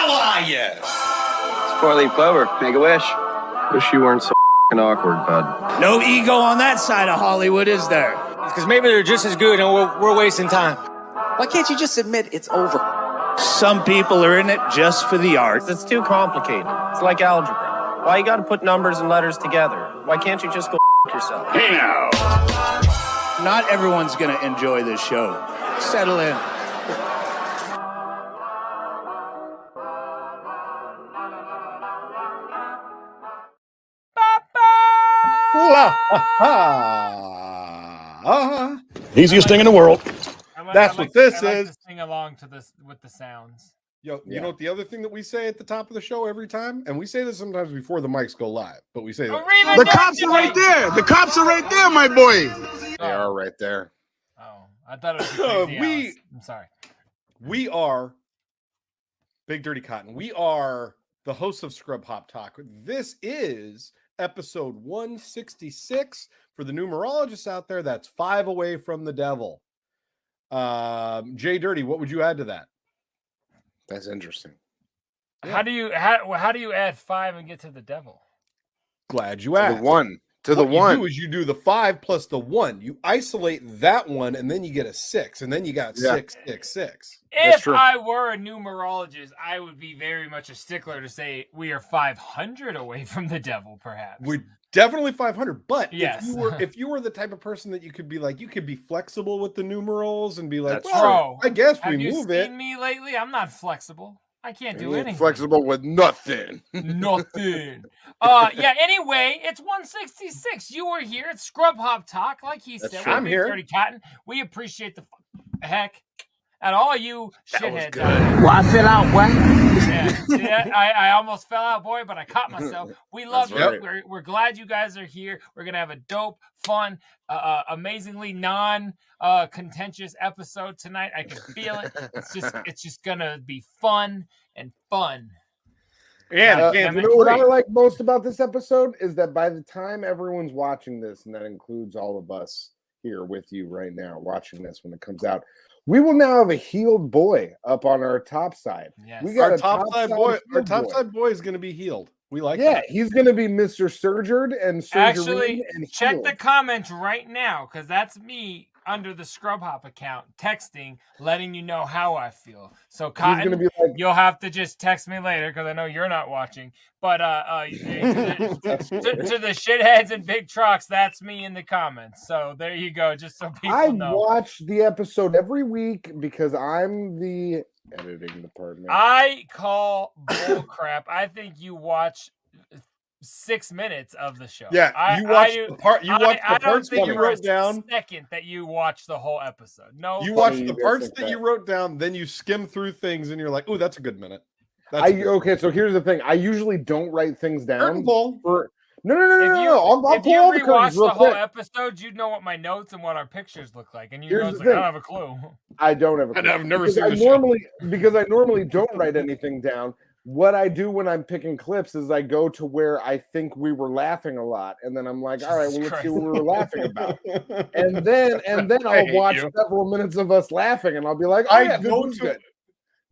How are you? It's four-leaf clover. Make a wish. Wish you weren't so f***ing awkward, bud. No ego on that side of Hollywood, is there? Because maybe they're just as good and we're wasting time. Why can't you just admit it's over? Some people are in it just for the art. It's too complicated. It's like algebra. Why you gotta put numbers and letters together? Why can't you just go f*** yourself? Hey now. Not everyone's going to enjoy this show. Settle in. Easiest thing in the world. That's what this is. To sing along to this with the sounds. Yo, you know what the other thing that we say at the top of the show every time? And we say this sometimes before the mics go live, but we say that. The cops are right there. The cops are right there, my boy. They are right there. Oh, I thought it was crazy I'm sorry. We are Big Dirty Cotton. We are the hosts of Scrub Hop Talk. This is episode 166. For the numerologists out there, that's 5 away from the devil. JDirty, what would you add to that? That's interesting. Yeah. How do you add 5 and get to the devil? Glad you asked. The one. To what the one. You do is you do the 5 plus the 1. You isolate that one, and then you get a 6, and then you got 6, 6, 6. If I were a numerologist, I would be very much a stickler to say we are 500 away from the devil, perhaps. We're definitely 500, but yes. if you were the type of person that you could be flexible with the numerals and be like, That's well, I guess we have you move seen it. me lately? I'm not flexible. I can't do anything. Flexible with nothing. Nothing. Yeah, anyway, it's 166. You were here at Scrub Hop Talk, like he said. I'm here. Dirty Cotton. We appreciate the heck out of all you shitheads. Well, I fell out, boy. Yeah, I almost fell out, boy, but I caught myself. We love you. Right. We're glad you guys are here. We're gonna have a dope, fun, amazingly non-contentious episode tonight. I can feel it. It's just gonna be fun and fun. Yeah, you know what I like most about this episode is that by the time everyone's watching this, and that includes all of us here with you right now watching this when it comes out, we will now have a healed boy up on our top side. Yes. We got our a top side boy. Our top boy. side boy is going to be healed. We like Yeah, that. he's going to be Mr. Surgered and Actually, and check healed. the comments right now, because that's me under the Scrub Hop account texting, letting you know how I feel. So, Cotton, be like, you'll have to just text me later because I know you're not watching. But to the shitheads and big trucks, that's me in the comments. So there you go, just so people know. I watch the episode every week because I'm the editing department. I call bull crap. I think you watch 6 minutes of the show. Yeah, you watch the part. You watch the parts that you wrote down. Second that you watch the whole episode. No, you watch the parts that you wrote down. Then you skim through things, and you're like, "Oh, that's a good minute." Okay, so here's the thing. I usually don't write things down. No. No. I'll if you pull all the rewatch curtains real the whole quick. episode, you'd know what my notes and what our pictures look like, and you Here's know, the like, I thing. don't have a clue. I don't have a clue. I've never because seen I the show. normally because I normally don't write anything down. What I do when I'm picking clips is I go to where I think we were laughing a lot, and then I'm like, all right, well, let's see what we were laughing about, and then I'll watch several minutes of us laughing, and I'll be like, oh, yeah, good.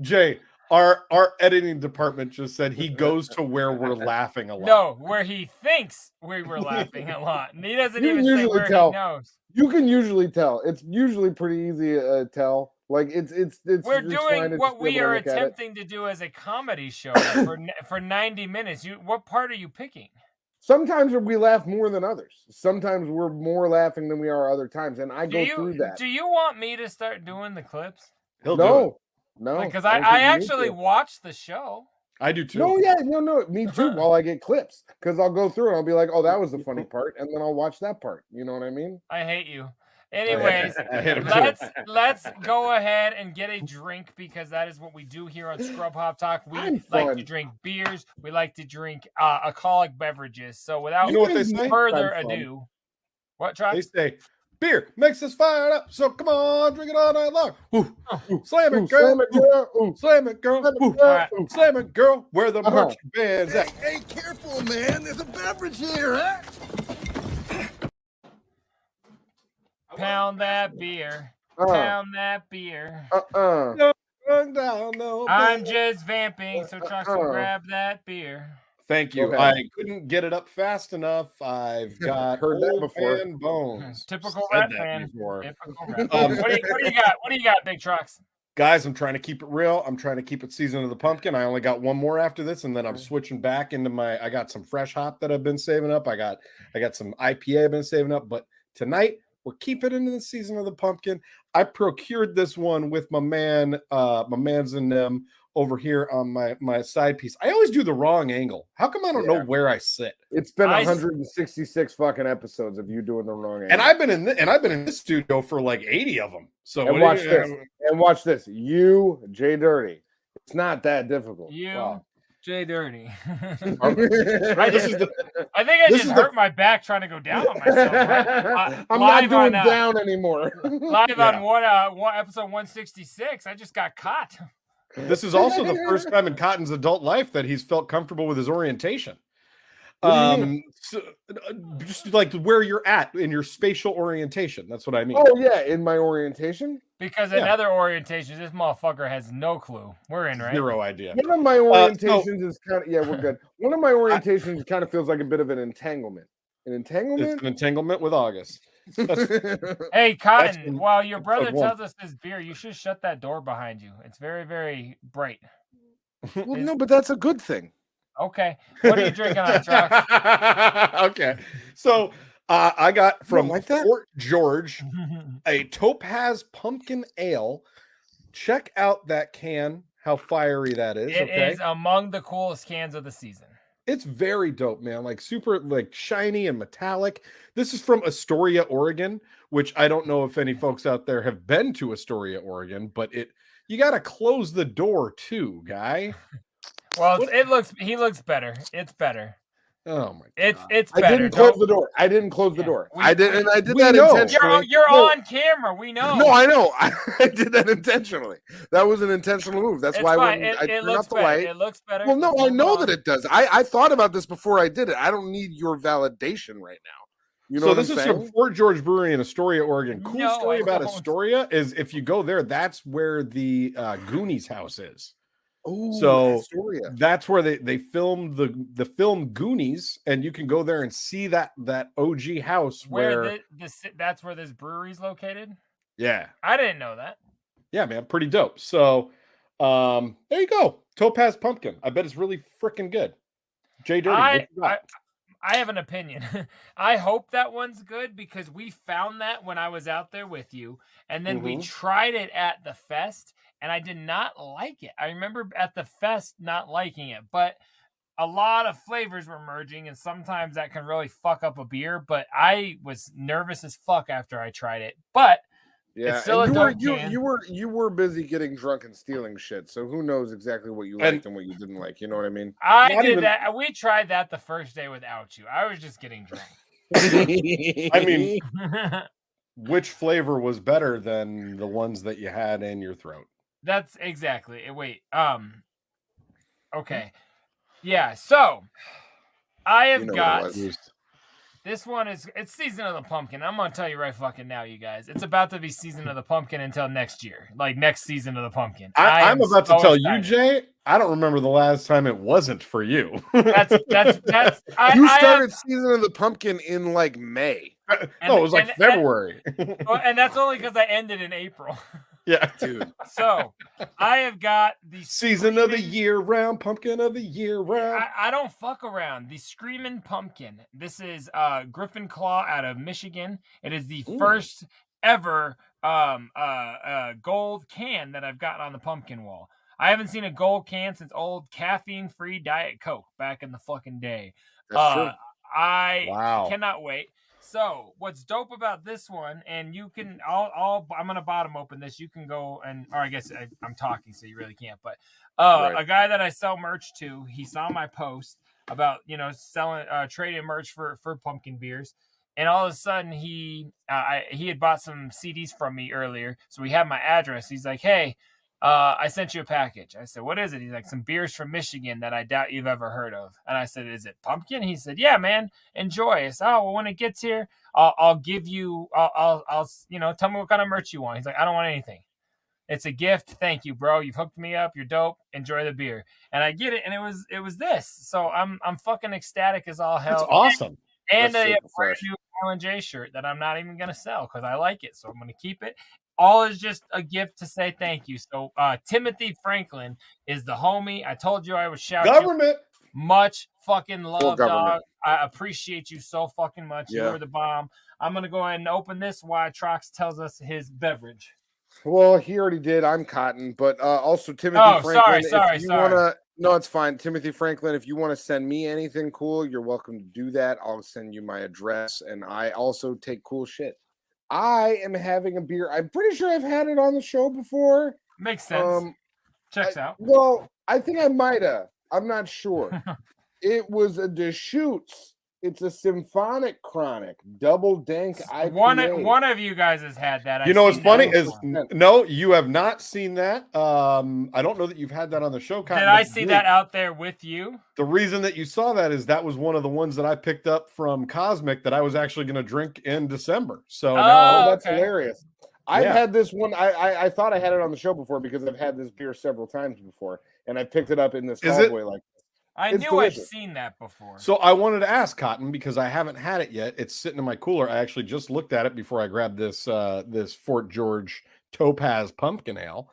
Jay, our editing department just said he goes to where we're laughing a lot. No, where he thinks we were laughing a lot, and he doesn't You even can say usually where tell. he knows. You can usually tell. It's usually pretty easy to tell. Like it's. We're just doing fine to what just be we able to are look at it. attempting to do as a comedy show for 90 minutes. What part are you picking? Sometimes we laugh more than others. Sometimes we're more laughing than we are other times, and I go through that. Do you want me to start doing the clips? No, because I actually watch the show. I do too. No, me too. While I get clips, because I'll go through and I'll be like, "Oh, that was the funny part," and then I'll watch that part. You know what I mean? I hate you. Anyways, let's go ahead and get a drink, because that is what we do here on Scrub Hop Talk. We like to drink beers. We like to drink alcoholic beverages. So without further ado, what, Trox? They say beer makes us fired up, so come on, drink it all night long. Ooh, slam it, girl. Slam it, girl. Slam it, girl. Where the merch band's at. Hey, careful, man. There's a beverage here, huh? Pound that beer. Pound that beer. down, no. I'm just vamping, so Trox will grab that beer. Thank you. I couldn't get it up fast enough. I've got heard that before. fan bones. Typical rat fan. Before. Typical rat. What do you got? What do you got, Big Trox? Guys, I'm trying to keep it real. I'm trying to keep it season of the pumpkin. I only got one more after this, and then I'm switching back into I got some fresh hop that I've been saving up. I got some IPA I've been saving up, but tonight we're keeping it into the season of the pumpkin. I procured this one with my mans and them over here on my side piece. I always do the wrong angle. How come I don't know where I sit? It's been 166 fucking episodes of you doing the wrong angle. And I've been in this studio for like 80 of them. So and watch this. You, JDirty. It's not that difficult. JDirty. I think I just hurt my back trying to go down on myself. Right? I'm not doing down anymore. Live on episode 166. I just got caught. This is also the first time in Cotton's adult life that he's felt comfortable with his orientation. So, just like where you're at in your spatial orientation. That's what I mean. Oh yeah, in my orientation. Because in other orientations, this motherfucker has no clue. We're in, right? Zero idea. One of my orientations is kind of we're good. One of my orientations kind of feels like a bit of an entanglement. An entanglement? It's an entanglement with August. Hey, Cotton, while your brother tells us this beer, you should shut that door behind you. It's very, very bright. Well, no, but that's a good thing. Okay. What are you drinking on, Trox? Okay. So I got from Fort George a Topaz Pumpkin Ale. Check out that can, how fiery that is. It is among the coolest cans of the season. It's very dope, man. Like super like shiny and metallic. This is from Astoria, Oregon, which I don't know if any folks out there have been to Astoria, Oregon, but you got to close the door too, guy. Well, he looks better. It's better. Oh my god. It's better. I didn't close the door. I did that intentionally. You're on camera. We know. No, I know. I did that intentionally. That was an intentional move. That's why I turned off the light. It looks better. Well, no, I know that it does. I thought about this before I did it. I don't need your validation right now. You know, this is from Fort George Brewery in Astoria, Oregon. Cool story about Astoria is if you go there, that's where the Goonies house is. Oh, so Astoria. That's where they filmed the film Goonies, and you can go there and see that OG house where that's where this brewery's located. Yeah, I didn't know that. Yeah, man, pretty dope. So, there you go, Topaz Pumpkin. I bet it's really freaking good. JDirty, I have an opinion. I hope that one's good because we found that when I was out there with you, and then we tried it at the fest. And I did not like it. I remember at the fest not liking it, but a lot of flavors were merging, and sometimes that can really fuck up a beer. But I was nervous as fuck after I tried it. But it's still you were busy getting drunk and stealing shit, so who knows exactly what you liked and what you didn't like. You know what I mean? That. We tried that the first day without you. I was just getting drunk. I mean, which flavor was better than the ones that you had in your throat? That's exactly. Wait. Okay. Yeah. So I have got this one. It's season of the pumpkin. I'm gonna tell you right fucking now, you guys. It's about to be season of the pumpkin until next year, like next season of the pumpkin. I'm about to tell you, Jay. I don't remember the last time it wasn't for you. That's. You started season of the pumpkin in like May. No, it was like February. And that's only because I ended in April. Yeah, dude. So I have got the season of the year round, pumpkin of the year round. I don't fuck around. The Screaming Pumpkin. This is Griffin Claw out of Michigan. It is the first ever gold can that I've gotten on the pumpkin wall. I haven't seen a gold can since old caffeine-free Diet Coke back in the fucking day. That's true. I cannot wait. So what's dope about this one, and you can, I'm gonna bottom open this. You can go or I guess I'm talking, so you really can't. But a guy that I sell merch to, he saw my post about selling trading merch for pumpkin beers, and all of a sudden he had bought some CDs from me earlier, so we have my address. He's like, hey. I sent you a package. I said, what is it? He's like, some beers from Michigan that I doubt you've ever heard of. And I said, is it pumpkin? He said, yeah, man, enjoy. I said, oh, well, when it gets here, I'll give you, I'll tell me what kind of merch you want. He's like, I don't want anything. It's a gift. Thank you, bro. You've hooked me up. You're dope. Enjoy the beer. And I get it. And it was this. So I'm fucking ecstatic as all hell. That's awesome. And a brand new Alan J shirt that I'm not even gonna sell because I like it. So I'm gonna keep it. All is just a gift to say thank you. So Timothy Franklin is the homie. I told you I would shout government. Much fucking love, dog. I appreciate you so fucking much. Yeah. You were the bomb. I'm gonna go ahead and open this while Trox tells us his beverage. Well, he already did. I'm Cotton, but also Timothy Franklin. Sorry. No, it's fine. Timothy Franklin, if you want to send me anything cool, you're welcome to do that. I'll send you my address, and I also take cool shit. I am having a beer. I'm pretty sure I've had it on the show before. Makes sense. Checks out. Well, I think I might have. I'm not sure. It was a Deschutes. It's a Symphonic Chronic Double Dank IPA. One of you guys has had that. You know what's funny is no, you have not seen that. I don't know that you've had that on the show. Did I see that out there with you? The reason that you saw that is that was one of the ones that I picked up from Cosmic that I was actually going to drink in December. So that's hilarious. I've had this one. I thought I had it on the show before because I've had this beer several times before, and I picked it up in this hallway like. I knew I've seen that before. So I wanted to ask Cotton because I haven't had it yet. It's sitting in my cooler. I actually just looked at it before I grabbed this this Fort George Topaz Pumpkin Ale.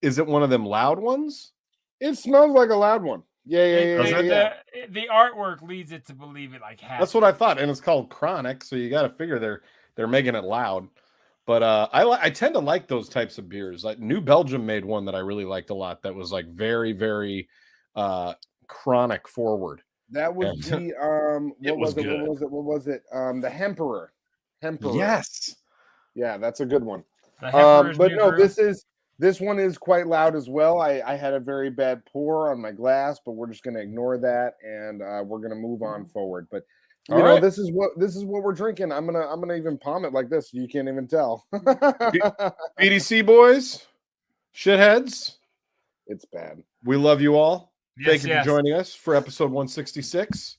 Is it one of them loud ones? It smells like a loud one. Yeah. The artwork leads it to believe it like has. That's what I thought, and it's called Chronic, so you got to figure they're making it loud. But I tend to like those types of beers. Like New Belgium made one that I really liked a lot. That was like very, very chronic forward. That was the what was it? The Hemperer. Yes. Yeah, that's a good one. But no, this one is quite loud as well. I had a very bad pour on my glass, but we're just going to ignore that and we're going to move on forward. But you know, this is what we're drinking. I'm gonna even palm it like this. You can't even tell. BDC boys, shitheads. It's bad. We love you all. Yes, Thank you for joining us for episode 166.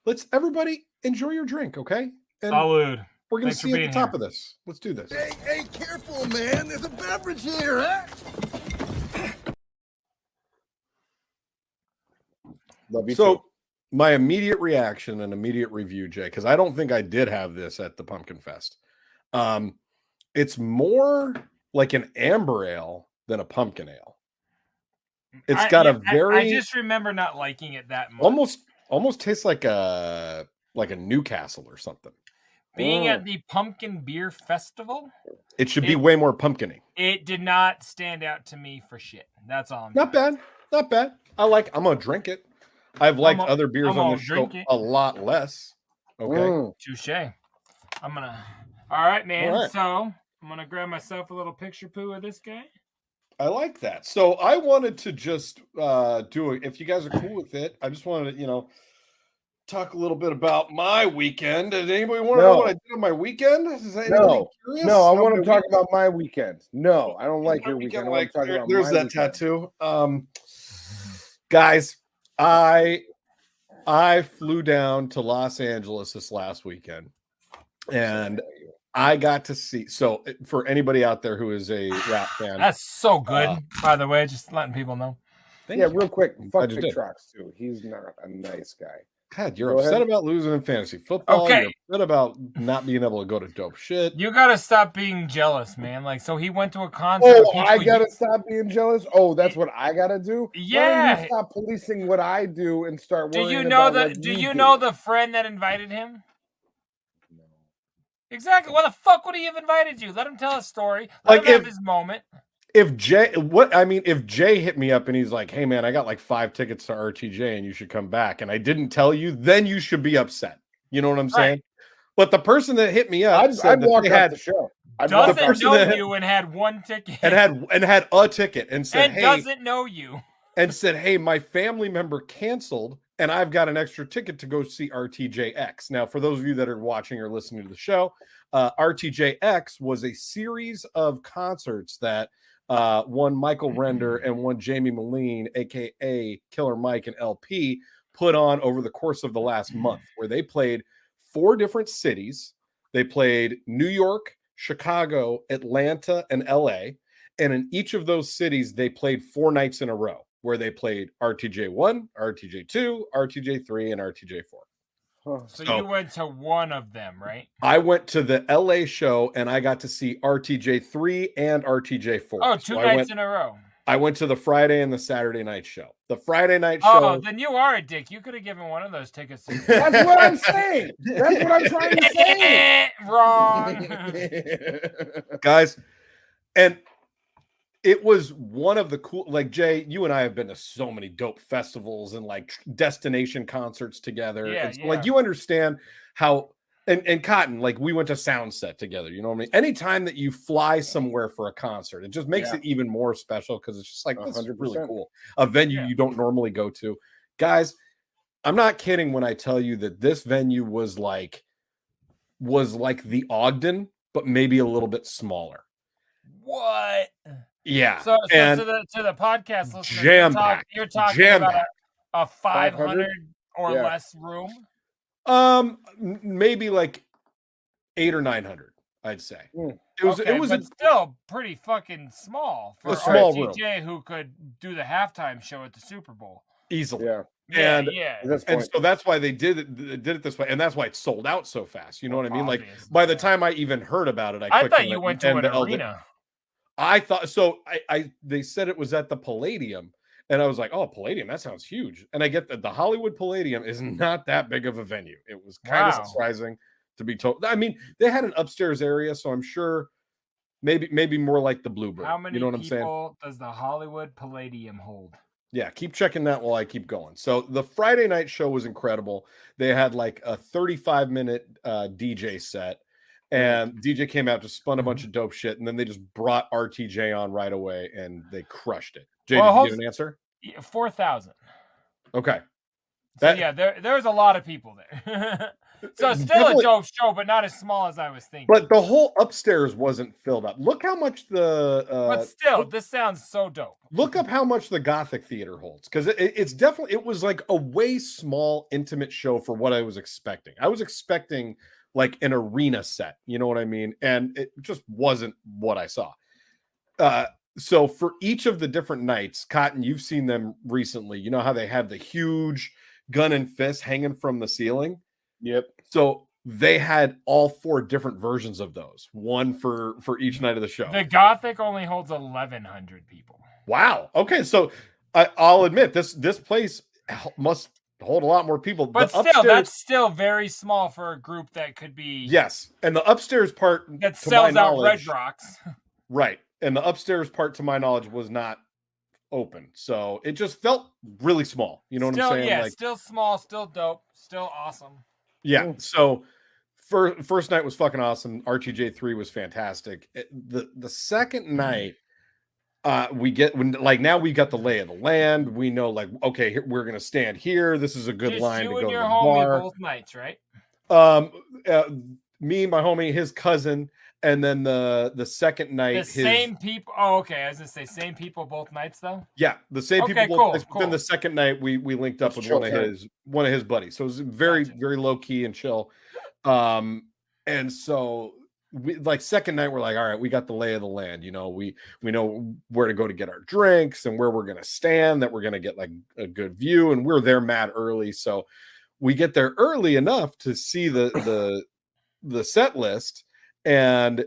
Let's everybody enjoy your drink, okay? And salud. We're gonna see you at the top of this. Let's do this. Hey, careful, man. There's a beverage here, huh? Love you too. My immediate reaction and immediate review, Jay, because I don't think I did have this at the Pumpkin Fest. It's more like an amber ale than a pumpkin ale. It's got a very. I just remember not liking it that much. Almost tastes like a Newcastle or something. Being at the Pumpkin Beer Festival, it should be way more pumpkin-y. It did not stand out to me for shit. That's all. Not bad. I'm gonna drink it. I've liked other beers on this show a lot less. Okay. Touche. All right, man. All right. So I'm gonna grab myself a little picture poo of this guy. I like that. So I wanted to just do it. If you guys are cool with it, I just wanted to, talk a little bit about my weekend. Did anybody want to know what I did on my weekend? Is anybody curious? No, I want to talk about my weekend. No, I don't like your weekend. I want to talk about there's that weekend. Tattoo. Guys, I flew down to Los Angeles this last weekend, and I got to see. So for anybody out there who is a rap fan, that's so good. By the way, just letting people know. Real quick, fuck Big Trox too. He's not a nice guy. God, you're upset about losing in fantasy football. Okay. You're upset about not being able to go to dope shit. You gotta stop being jealous, man. Like, so he went to a concert. Oh, I gotta stop being jealous. Oh, that's what I gotta do. Yeah. Why don't you stop policing what I do and start worrying do you know about the? Do you know the friend that invited him? No. Exactly. Why the fuck would he have invited you? Let him tell a story. Let him have his moment. If Jay hit me up and he's like, "Hey man, I got like 5 tickets to RTJ and you should come back," and I didn't tell you, then you should be upset. You know what I'm saying? Right. But the person that hit me up I'd walk out the show. Doesn't know you and had 1 ticket and had a ticket and said, "Hey," doesn't know you and said, "Hey, my family member canceled and I've got an extra ticket to go see RTJX." Now, for those of you that are watching or listening to the show, RTJX was a series of concerts that one Michael Render and one Jamie Moline, aka Killer Mike and LP, put on over the course of the last month, where they played 4 different cities. They played New York, Chicago, Atlanta, and LA. And in each of those cities, they played 4 nights in a row where they played RTJ1, RTJ2, RTJ3, and RTJ4. So you went to one of them, right? I went to the LA show and I got to see RTJ3 and RTJ4. Oh, two nights in a row. I went to the Friday and the Saturday night show. The Friday night show. Oh, then you are a dick. You could have given one of those tickets. That's what I'm saying. That's what I'm trying to say. Wrong. Guys, and it was one of the cool, like Jay, you and I have been to so many dope festivals and like destination concerts together. Yeah, so, like you understand how, and Cotton, like we went to Soundset together. You know what I mean? Anytime that you fly somewhere for a concert, it just makes it even more special because it's just like, this is really cool. A venue you don't normally go to. Guys, I'm not kidding when I tell you that this venue was like the Ogden, but maybe a little bit smaller. What? Yeah. So to the podcast listeners, you're talking about a 500 or less room? Maybe like 800 or 900, I'd say. It was still pretty fucking small for RTJ who could do the halftime show at the Super Bowl easily. Yeah. And so that's why they did it this way, and that's why it sold out so fast. You know what I mean? Like by the time I even heard about it, I thought you went to an arena. I thought so. They said it was at the Palladium, and I was like, "Oh, Palladium, that sounds huge." And I get that the Hollywood Palladium is not that big of a venue. It was kind of surprising to be told. I mean, they had an upstairs area, so I'm sure maybe more like the Bluebird. How many you know what I'm saying? people does the Hollywood Palladium hold? Yeah, keep checking that while I keep going. So the Friday night show was incredible. They had like a 35-minute DJ set. And DJ came out, just spun a bunch of dope shit, and then they just brought RTJ on right away, and they crushed it. Jay, did you get an answer? 4,000. Okay. There's a lot of people there. So still a dope show, but not as small as I was thinking. But the whole upstairs wasn't filled up. Look how much but still, this sounds so dope. Look up how much the Gothic Theater holds, because it was like a way small, intimate show for what I was expecting. I was expecting like an arena set, you know what I mean? And it just wasn't what I saw. So for each of the different nights, Cotton, you've seen them recently. You know how they have the huge gun and fist hanging from the ceiling? Yep. So they had all 4 different versions of those, one for each night of the show. The Gothic only holds 1,100 people. Wow. Okay, so I'll admit this place must hold a lot more people. But still, that's still very small for a group that could be... Yes, and the upstairs part... That sells out Red Rocks. Right, and the upstairs part, to my knowledge, was not open. So it just felt really small. You know what I'm saying? Yeah, still small, still dope, still awesome. Yeah, so first night was fucking awesome. RTJ3 was fantastic. The second night... now we got the lay of the land. We know, like, okay, we're gonna stand here. This is a good Just line you to and go to your the homie bar. both nights, right? Me, my homie, his cousin, and then the second night, same people. Oh, okay. I was gonna say same people both nights though. Yeah, the same people. Cool, cool. Then the second night we linked up with one of his buddies. So it was very very low key and chill. And so. Second night, we're like, all right, we got the lay of the land. You know, we know where to go to get our drinks and where we're going to stand, that we're going to get like a good view. And we're there mad early. So we get there early enough to see the set list. And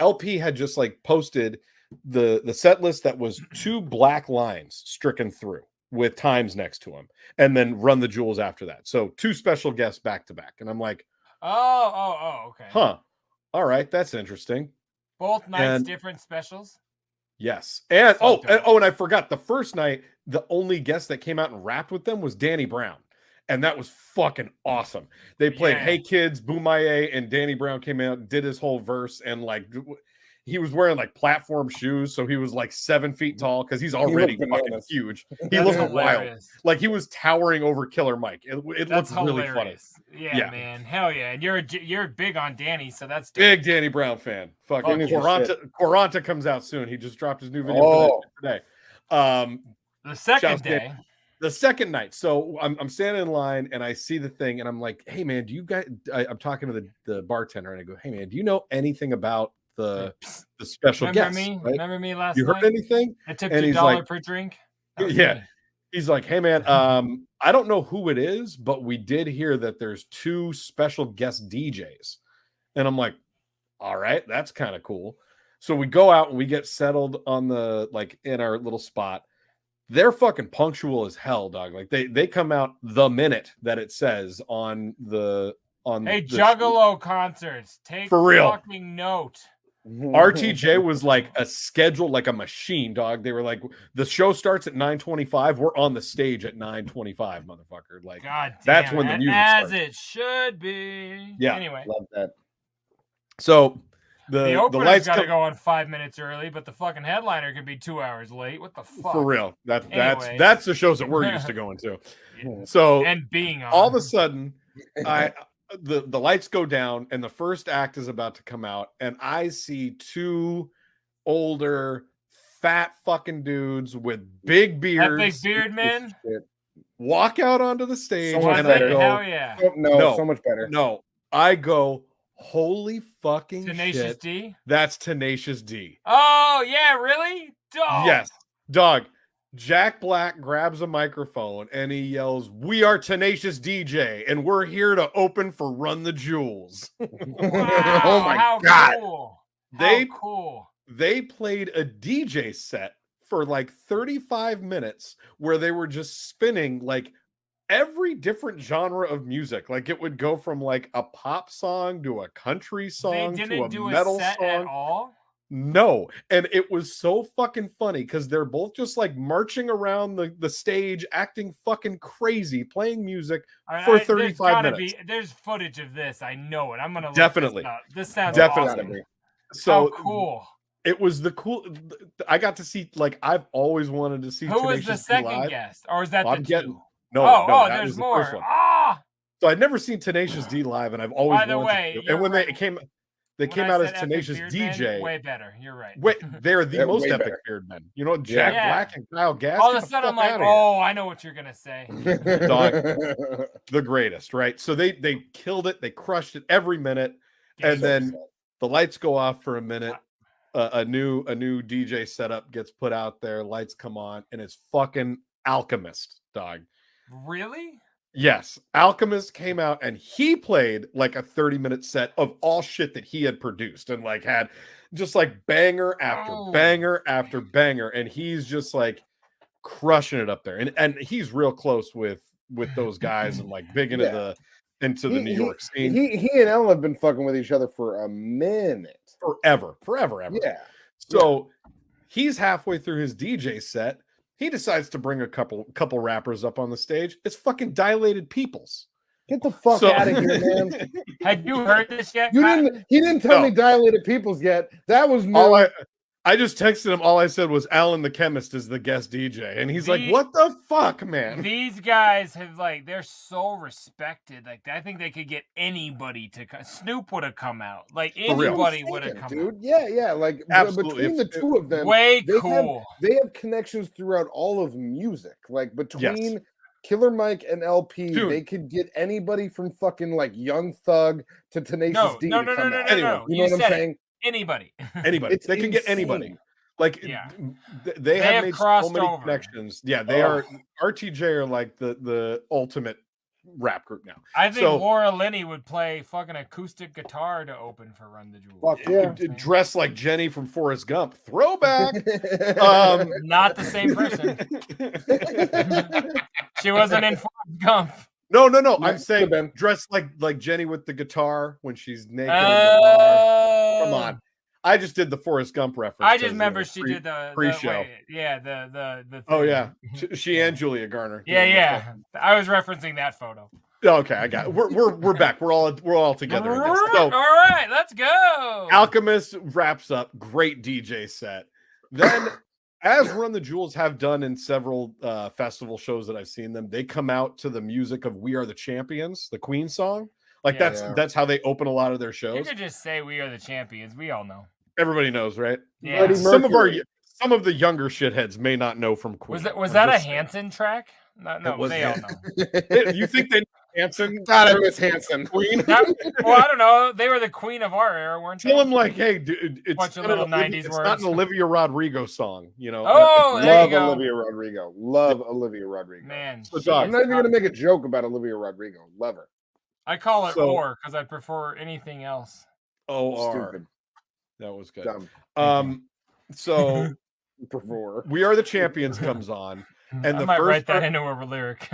LP had just like posted the set list that was 2 black lines stricken through with times next to them, and then Run the Jewels after that. So 2 special guests back to back. And I'm like, okay. Huh. All right, that's interesting. Both nights, different specials. Yes, and and I forgot, the first night, the only guest that came out and rapped with them was Danny Brown, and that was fucking awesome. They played "Hey Kids," Boomaye, and Danny Brown came out, did his whole verse, and like he was wearing like platform shoes, so he was like 7 feet tall because he's already fucking huge. He looked wild, like he was towering over Killer Mike. It looked really funny. Yeah, man, hell yeah! And you're big on Danny, so that's dope. Big Danny Brown fan. Fucking Quaranta comes out soon. He just dropped his new video today. The second day. The second night. So I'm standing in line and I see the thing and I'm like, hey man, do you guys, I'm talking to the bartender and I go, hey man, do you know anything about the special guest. Right? Remember me last night? You heard anything? I tipped you $1 per drink. Yeah. Me. He's like, hey man, I don't know who it is, but we did hear that there's 2 special guest DJs. And I'm like, all right, that's kind of cool. So we go out and we get settled on in our little spot. They're fucking punctual as hell, dog. Like they come out the minute that it says on the Juggalo concerts. Take for real fucking note. RTJ was like a schedule, like a machine, dog. They were like, the show starts at 9:25. We're on the stage at 9:25, motherfucker. Like, God damn, that's when the music starts. It should be. Yeah. Anyway, love that. So the opener's got to go on 5 minutes early, but the fucking headliner could be 2 hours late. What the fuck? For real. That's the shows that we're used to going to. Yeah. So and being on. All of a sudden, the lights go down and the first act is about to come out, and I see 2 older fat fucking dudes with big beards, big beard men, walk out onto the stage, and I go, hell yeah, no, so much better. No, I go, holy fucking Tenacious shit, D. That's Tenacious D. Oh yeah, really? Dog. Yes, dog. Jack Black grabs a microphone and he yells, "We are Tenacious DJ, and we're here to open for Run the Jewels." Wow, oh my God. Cool. Cool. They played a DJ set for like 35 minutes where they were just spinning like every different genre of music. Like it would go from like a pop song to a country song to a metal song. At all? No, and it was so fucking funny because they're both just like marching around the stage, acting fucking crazy, playing music for 35 minutes. There's footage of this. I know it. I'm gonna definitely. This sounds definitely awesome. So cool. It was the cool. I got to see, like, I've always wanted to see. Who was the second guest, or is that the two? No, there's more. So I'd never seen Tenacious D live, and I've always By the way, and when they came out as Tenacious DJ. Way better. You're right. They're the most epic beard men. You know, Jack Black and Kyle Gass. All of a sudden, I'm like, I know what you're gonna say. Dog, the greatest, right? So they killed it. They crushed it every minute, and then the lights go off for a minute. A new DJ setup gets put out there. Lights come on, and it's fucking Alchemist, dog. Really? Yes, Alchemist came out and he played like a 30-minute set of all shit that he had produced and like had just like banger after banger after banger, and he's just like crushing it up there. And he's real close with those guys and like big into the New York scene. He and Elle have been fucking with each other for a minute. Forever. Yeah. So he's halfway through his DJ set. He decides to bring a couple rappers up on the stage. It's fucking Dilated Peoples. Get the fuck out of here, man. Had you heard this yet? He didn't tell me Dilated Peoples yet. That was new. I just texted him. All I said was Alan the Chemist is the guest DJ. And he's like, what the fuck, man? These guys have they're so respected. Like, I think they could get anybody to come. Snoop would have come out. Like, anybody would have come out. Yeah. Like, absolutely. Between the two of them, they have connections throughout all of music. Like, between Killer Mike and LP, they could get anybody from fucking like Young Thug to Tenacious D. No. You know what I'm saying? Anybody. They can get anybody. Like they have made so many connections. Yeah, they are RTJ are like the ultimate rap group now. I think Laura Linney would play fucking acoustic guitar to open for Run the Jewels. Fuck yeah. Dressed like Jenny from Forrest Gump. Throwback. Not the same person. She wasn't in Forrest Gump. No. I'm saying dressed like Jenny with the guitar when she's naked. Come on. I just did the Forrest Gump reference. I just remember she did the pre-show. The oh yeah, she and Julia Garner. Yeah. I was referencing that photo. Okay, I got it. We're back. We're all together. In this. So, all right, let's go. Alchemist wraps up. Great DJ set. Then, as Run the Jewels have done in several festival shows that I've seen them, they come out to the music of "We Are the Champions," the Queen song. Like that's how they open a lot of their shows. You could just say "We Are the Champions." We all know. Everybody knows, right? Yeah. Some of the younger shitheads may not know from Queen. Was that a Hanson track? No, they all know. You think they? Hanson. God, I miss Hanson. Queen. Well, I don't know. They were the queen of our era, weren't they? Tell him like, hey, dude, it's Bunch of not little an Olivia, 90s it's words. not an Olivia Rodrigo song, you know. Oh, there Love you go. Olivia Rodrigo. Love Olivia Rodrigo. Man, So, I'm not even gonna make a joke about Olivia Rodrigo. Love her. I call it So- or because I prefer anything else. O-R. Stupid. That was good. Dumb. So Prefer. We Are the Champions comes on, and I the might first write that into a lyric.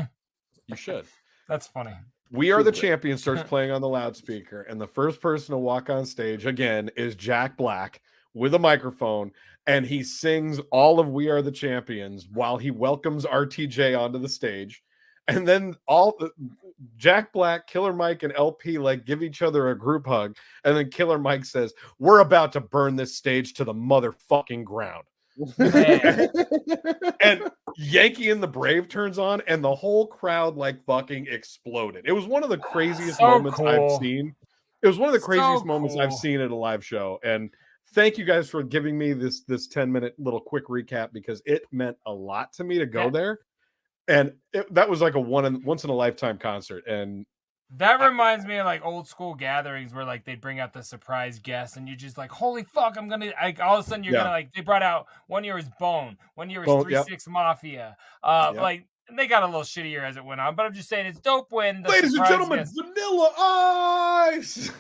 you should. That's funny. We Are the Champions starts playing on the loudspeaker, and the first person to walk on stage again is Jack Black with a microphone, and he sings all of We Are the Champions while he welcomes RTJ onto the stage. And then Jack Black, Killer Mike, and LP like give each other a group hug, and then Killer Mike says, "We're about to burn this stage to the motherfucking ground." And Yankee and the Brave turns on, and the whole crowd like fucking exploded. It was one of the craziest moments I've seen. It was one of the craziest moments I've seen at a live show. And thank you guys for giving me this 10-minute little quick recap, because it meant a lot to me to go there. And that was like a once in a lifetime concert. And that reminds me of like old school gatherings where like they'd bring out the surprise guest and you're just like, holy fuck, I'm gonna like all of a sudden you're gonna like, they brought out one year was Bone, one year was 3-6 Mafia. Like they got a little shittier as it went on, but I'm just saying it's dope when the ladies and gentlemen, Vanilla Ice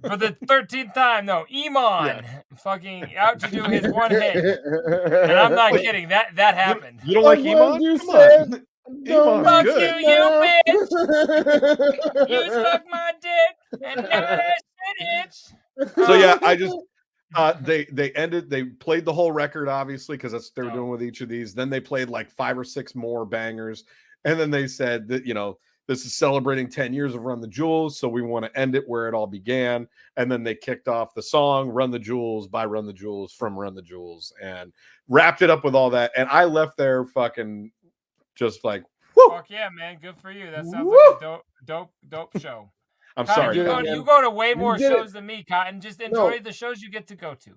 for the 13th time. No, Iman fucking out to do his one hit. And I'm not kidding, that happened. You don't like Iman? You Come said, on. Fuck good. you bitch. You suck my dick and never that shit itch. So yeah, I just they played the whole record, obviously, because that's what they were doing with each of these. Then they played like 5 or 6 more bangers, and then they said that, you know, this is celebrating 10 years of Run the Jewels, so we want to end it where it all began. And then they kicked off the song Run the Jewels by Run the Jewels from Run the Jewels and wrapped it up with all that. And I left there fucking just like, whoo! Fuck yeah, man, good for you. That sounds like a dope show. I'm Cotton, sorry. you go to way more shows than me, Cotton. Just enjoy the shows you get to go to.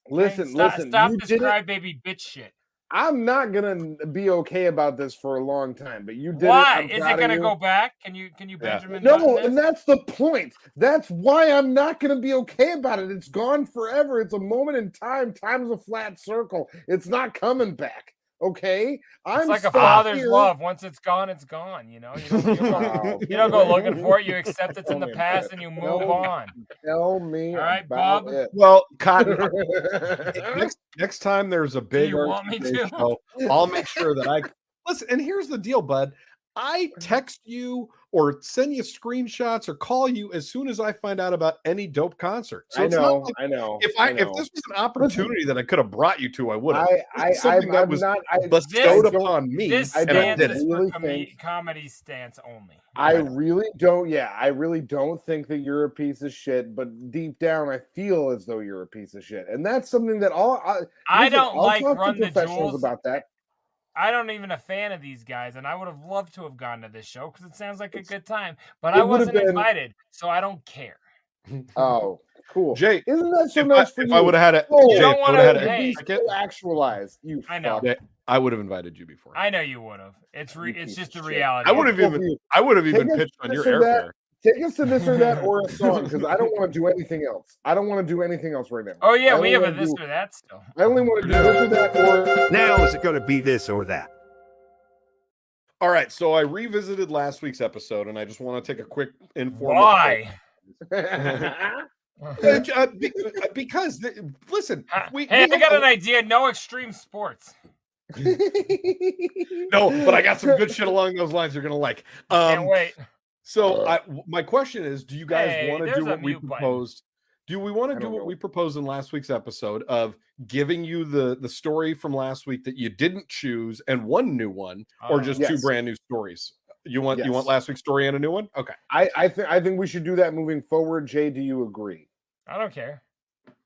Listen, Stop this crybaby bitch shit. I'm not gonna be okay about this for a long time, but you did Why? it. Is it gonna go back? Can you Benjamin? No, and that's the point. That's why I'm not gonna be okay about it. It's gone forever. It's a moment in time. Time's a flat circle. It's not coming back. Okay, it's like a father's love. Once it's gone, it's gone. You know, you don't go looking for it. You accept it's in the past and you move on. Tell me, all right, Bob. Well, Cotton. next time there's a big show, I'll make sure that I listen. And here's the deal, bud. I text you or send you screenshots or call you as soon as I find out about any dope concert. So I know. If this was an opportunity that I could have brought you to, I would have. I'm bestowed upon me. This stance is for comedy stance only. I really don't. Yeah, I really don't think that you're a piece of shit. But deep down, I feel as though you're a piece of shit, and that's something that I don't like Run the Jewels about that. I don't even a fan of these guys, and I would have loved to have gone to this show because it sounds like a good time. But I wasn't invited, so I don't care. Oh, cool. Jay, isn't that so nice for you? If I would have had it, you don't want to be actualized. You I know. I would have invited you before. I know you would have. It's just the reality. I would have even pitched on your airfare. Take us to this or that or a song, because I don't want to do anything else. I don't want to do anything else right now. Oh yeah, we have a this or that still. I only want to do this or that or now. Is it going to be this or that? All right, so I revisited last week's episode, and I just want to take a quick informal. Why? Because listen, I got an idea. No extreme sports. No, but I got some good shit along those lines you're gonna like. Can't wait. So my question is, do you guys want to do what we proposed? Do we want to do what we proposed in last week's episode of giving you the story from last week that you didn't choose and one new one, or just two brand new stories? You want last week's story and a new one? Okay. I think we should do that moving forward. Jay, do you agree? I don't care.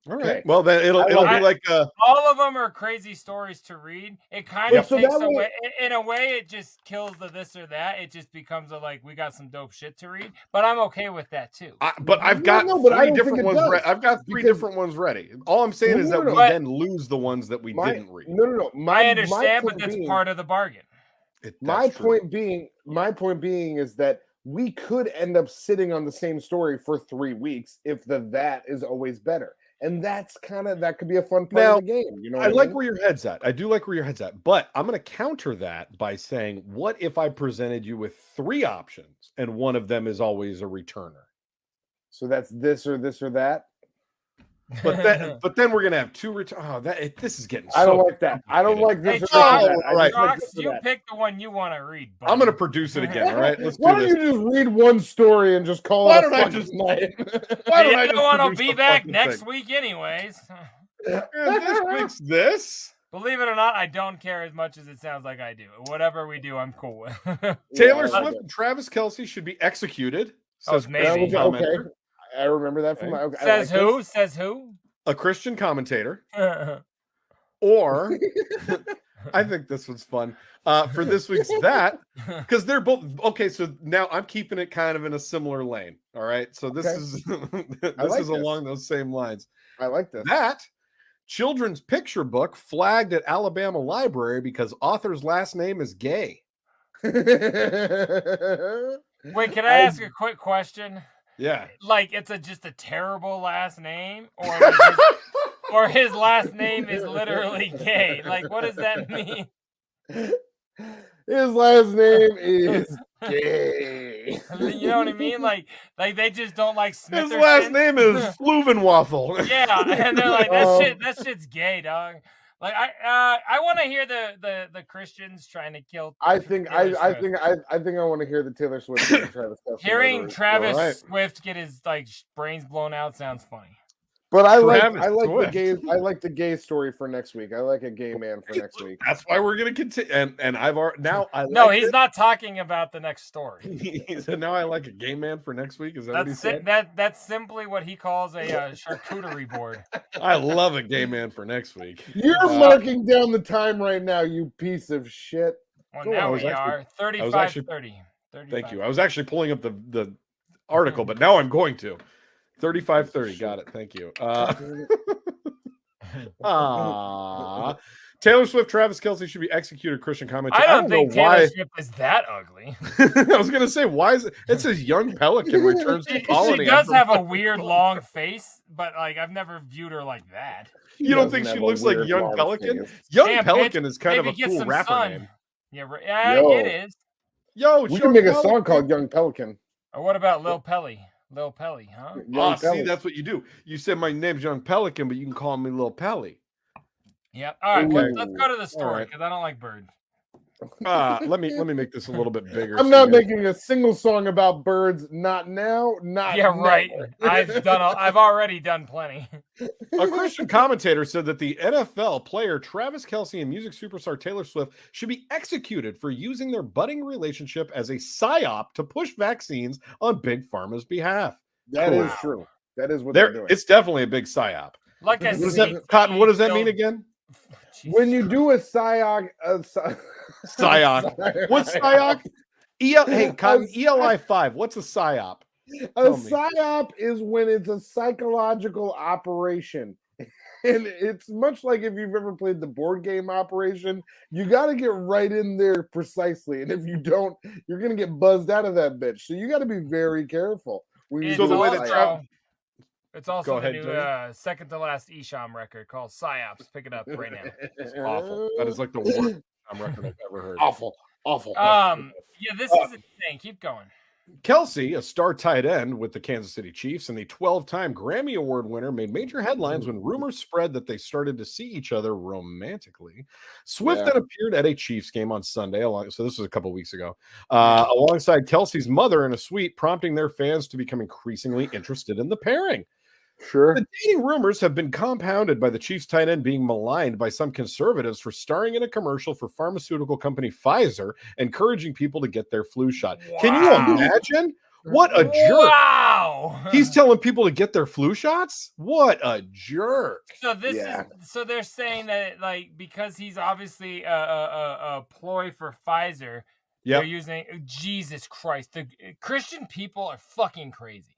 All right. Okay. Well, then it'll be like all of them are crazy stories to read. It kind of takes away. In a way, it just kills the this or that. It just becomes we got some dope shit to read. But I'm okay with that too. But I've got three different ones. I've got three different ones ready. All I'm saying is that we then lose the ones that we didn't read. No. I understand, but that's part of the bargain. My point being is that we could end up sitting on the same story for 3 weeks if that is always better. And that could be a fun part of the game. You know, I like where your head's at. I do like where your head's at, but I'm going to counter that by saying, what if I presented you with 3 options and one of them is always a returner? So that's this or that. But then we're gonna have 2 return. Oh, this is getting. I don't like that. I don't like this. Hey, Trox, you pick the one you want to read. Buddy. I'm gonna produce it again. All right, let's Why do this. don't you just read one story and just call it a fucking night? Why don't I just want to be back next week, anyways? This week's this. Believe it or not, I don't care as much as it sounds like I do. Whatever we do, I'm cool with. Taylor Swift and Travis Kelce should be executed. Says maybe. Okay. I remember that from my. Says who? Says who? A Christian commentator. Or, I think this was fun for this week's that, because they're both okay. So now I'm keeping it kind of in a similar lane. All right. So this is along those same lines. I like this. That children's picture book flagged at Alabama library because author's last name is gay. Wait, can I ask a quick question? Yeah. Like it's just a terrible last name, or his last name is literally gay. Like, what does that mean? His last name is gay. You know what I mean? Like they just don't like Smith. His last name is Fluvenwaffle. Yeah, and they're like, that shit's gay, dog. Like I want to hear the Christians trying to kill. I think I want to hear the Taylor Swift. Hearing Travis Swift get his brains blown out sounds funny. But I like the gay story for next week. I like a gay man for next week. That's why we're gonna continue. And I've already now. He's not talking about the next story. He said, "Now I like a gay man for next week." Is that what he said? That's simply what he calls a charcuterie board. I love a gay man for next week. You're marking down the time right now, you piece of shit. Well, now we are 35:30. Thank you. I was actually pulling up the article, but now I'm going to. 35:30. Got it. Thank you. Taylor Swift, Travis Kelce should be executed. Christian commentator. I don't think Taylor Swift is that ugly. I was gonna say, why is it? It says young pelican returns to colony. She does have a weird long face, but I've never viewed her like that. You don't think she looks like young pelican? Young pelican is kind of a cool rapper name. Yeah, it is. Yo, we can make a song called Young Pelican. Or what about Lil Pelly? Lil Pelly, huh? See, that's what you do. You said my name's Young Pelican, but you can call me Lil Pelly. Yep. All right, let's go to the story because I don't like birds. Let me make this a little bit bigger. I'm not making a single song about birds. Not now. Not right. I've already done plenty. A Christian commentator said that the NFL player Travis Kelce and music superstar Taylor Swift should be executed for using their budding relationship as a psyop to push vaccines on Big Pharma's behalf. That is true. That is what they're doing. It's definitely a big psyop. Like I said, Cotton, what does that mean again? When you do a psyop, psyop. What's psyop? Hey, Cotton, ELI 5. What's a psyop? A psyop is when it's a psychological operation. And it's much like if you've ever played the board game Operation, you got to get right in there precisely. And if you don't, you're going to get buzzed out of that bitch. So you got to be very careful. So the way that it's also the new second to last Esham record called Psyops. Pick it up right now. It's awful. That is like the worst record I've ever heard. Awful. Yeah, this is insane. Keep going. Kelce, a star tight end with the Kansas City Chiefs and the 12-time Grammy Award winner, made major headlines when rumors spread that they started to see each other romantically. Swift then appeared at a Chiefs game on Sunday, so this was a couple weeks ago, alongside Kelce's mother in a suite, prompting their fans to become increasingly interested in the pairing. Sure. The dating rumors have been compounded by the Chiefs tight end being maligned by some conservatives for starring in a commercial for pharmaceutical company Pfizer, encouraging people to get their flu shot. Wow. Can you imagine? What a jerk. Wow. He's telling people to get their flu shots? What a jerk. So so they're saying that because he's obviously a ploy for Pfizer, they're using Jesus Christ. The Christian people are fucking crazy.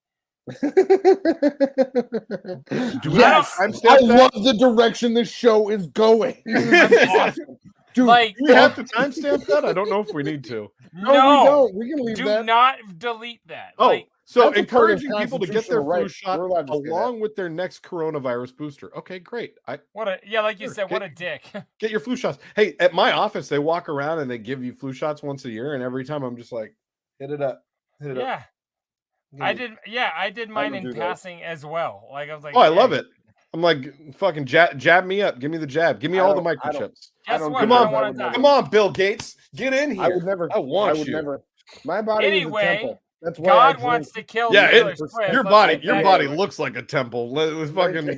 Yes, I love the direction this show is going. Awesome. Dude, we have to timestamp that? I don't know if we need to. No, we don't. We can leave do that. not delete that. Oh, so that's a part of encouraging people to get their flu right. shot along with their next coronavirus booster. Okay, great. Like you said, what a dick. Get your flu shots. Hey, at my office, they walk around and they give you flu shots once a year, and every time I'm just like, hit it up. Yeah. I did mine in passing as well. Like I was like, I love it. I'm like, fucking jab me up. Give me the jab. Give me all the microchips. Come on, Bill Gates. Get in here. I would never. I want you. Never. My body is a temple. That's why God wants to kill your body looks like a temple. With fucking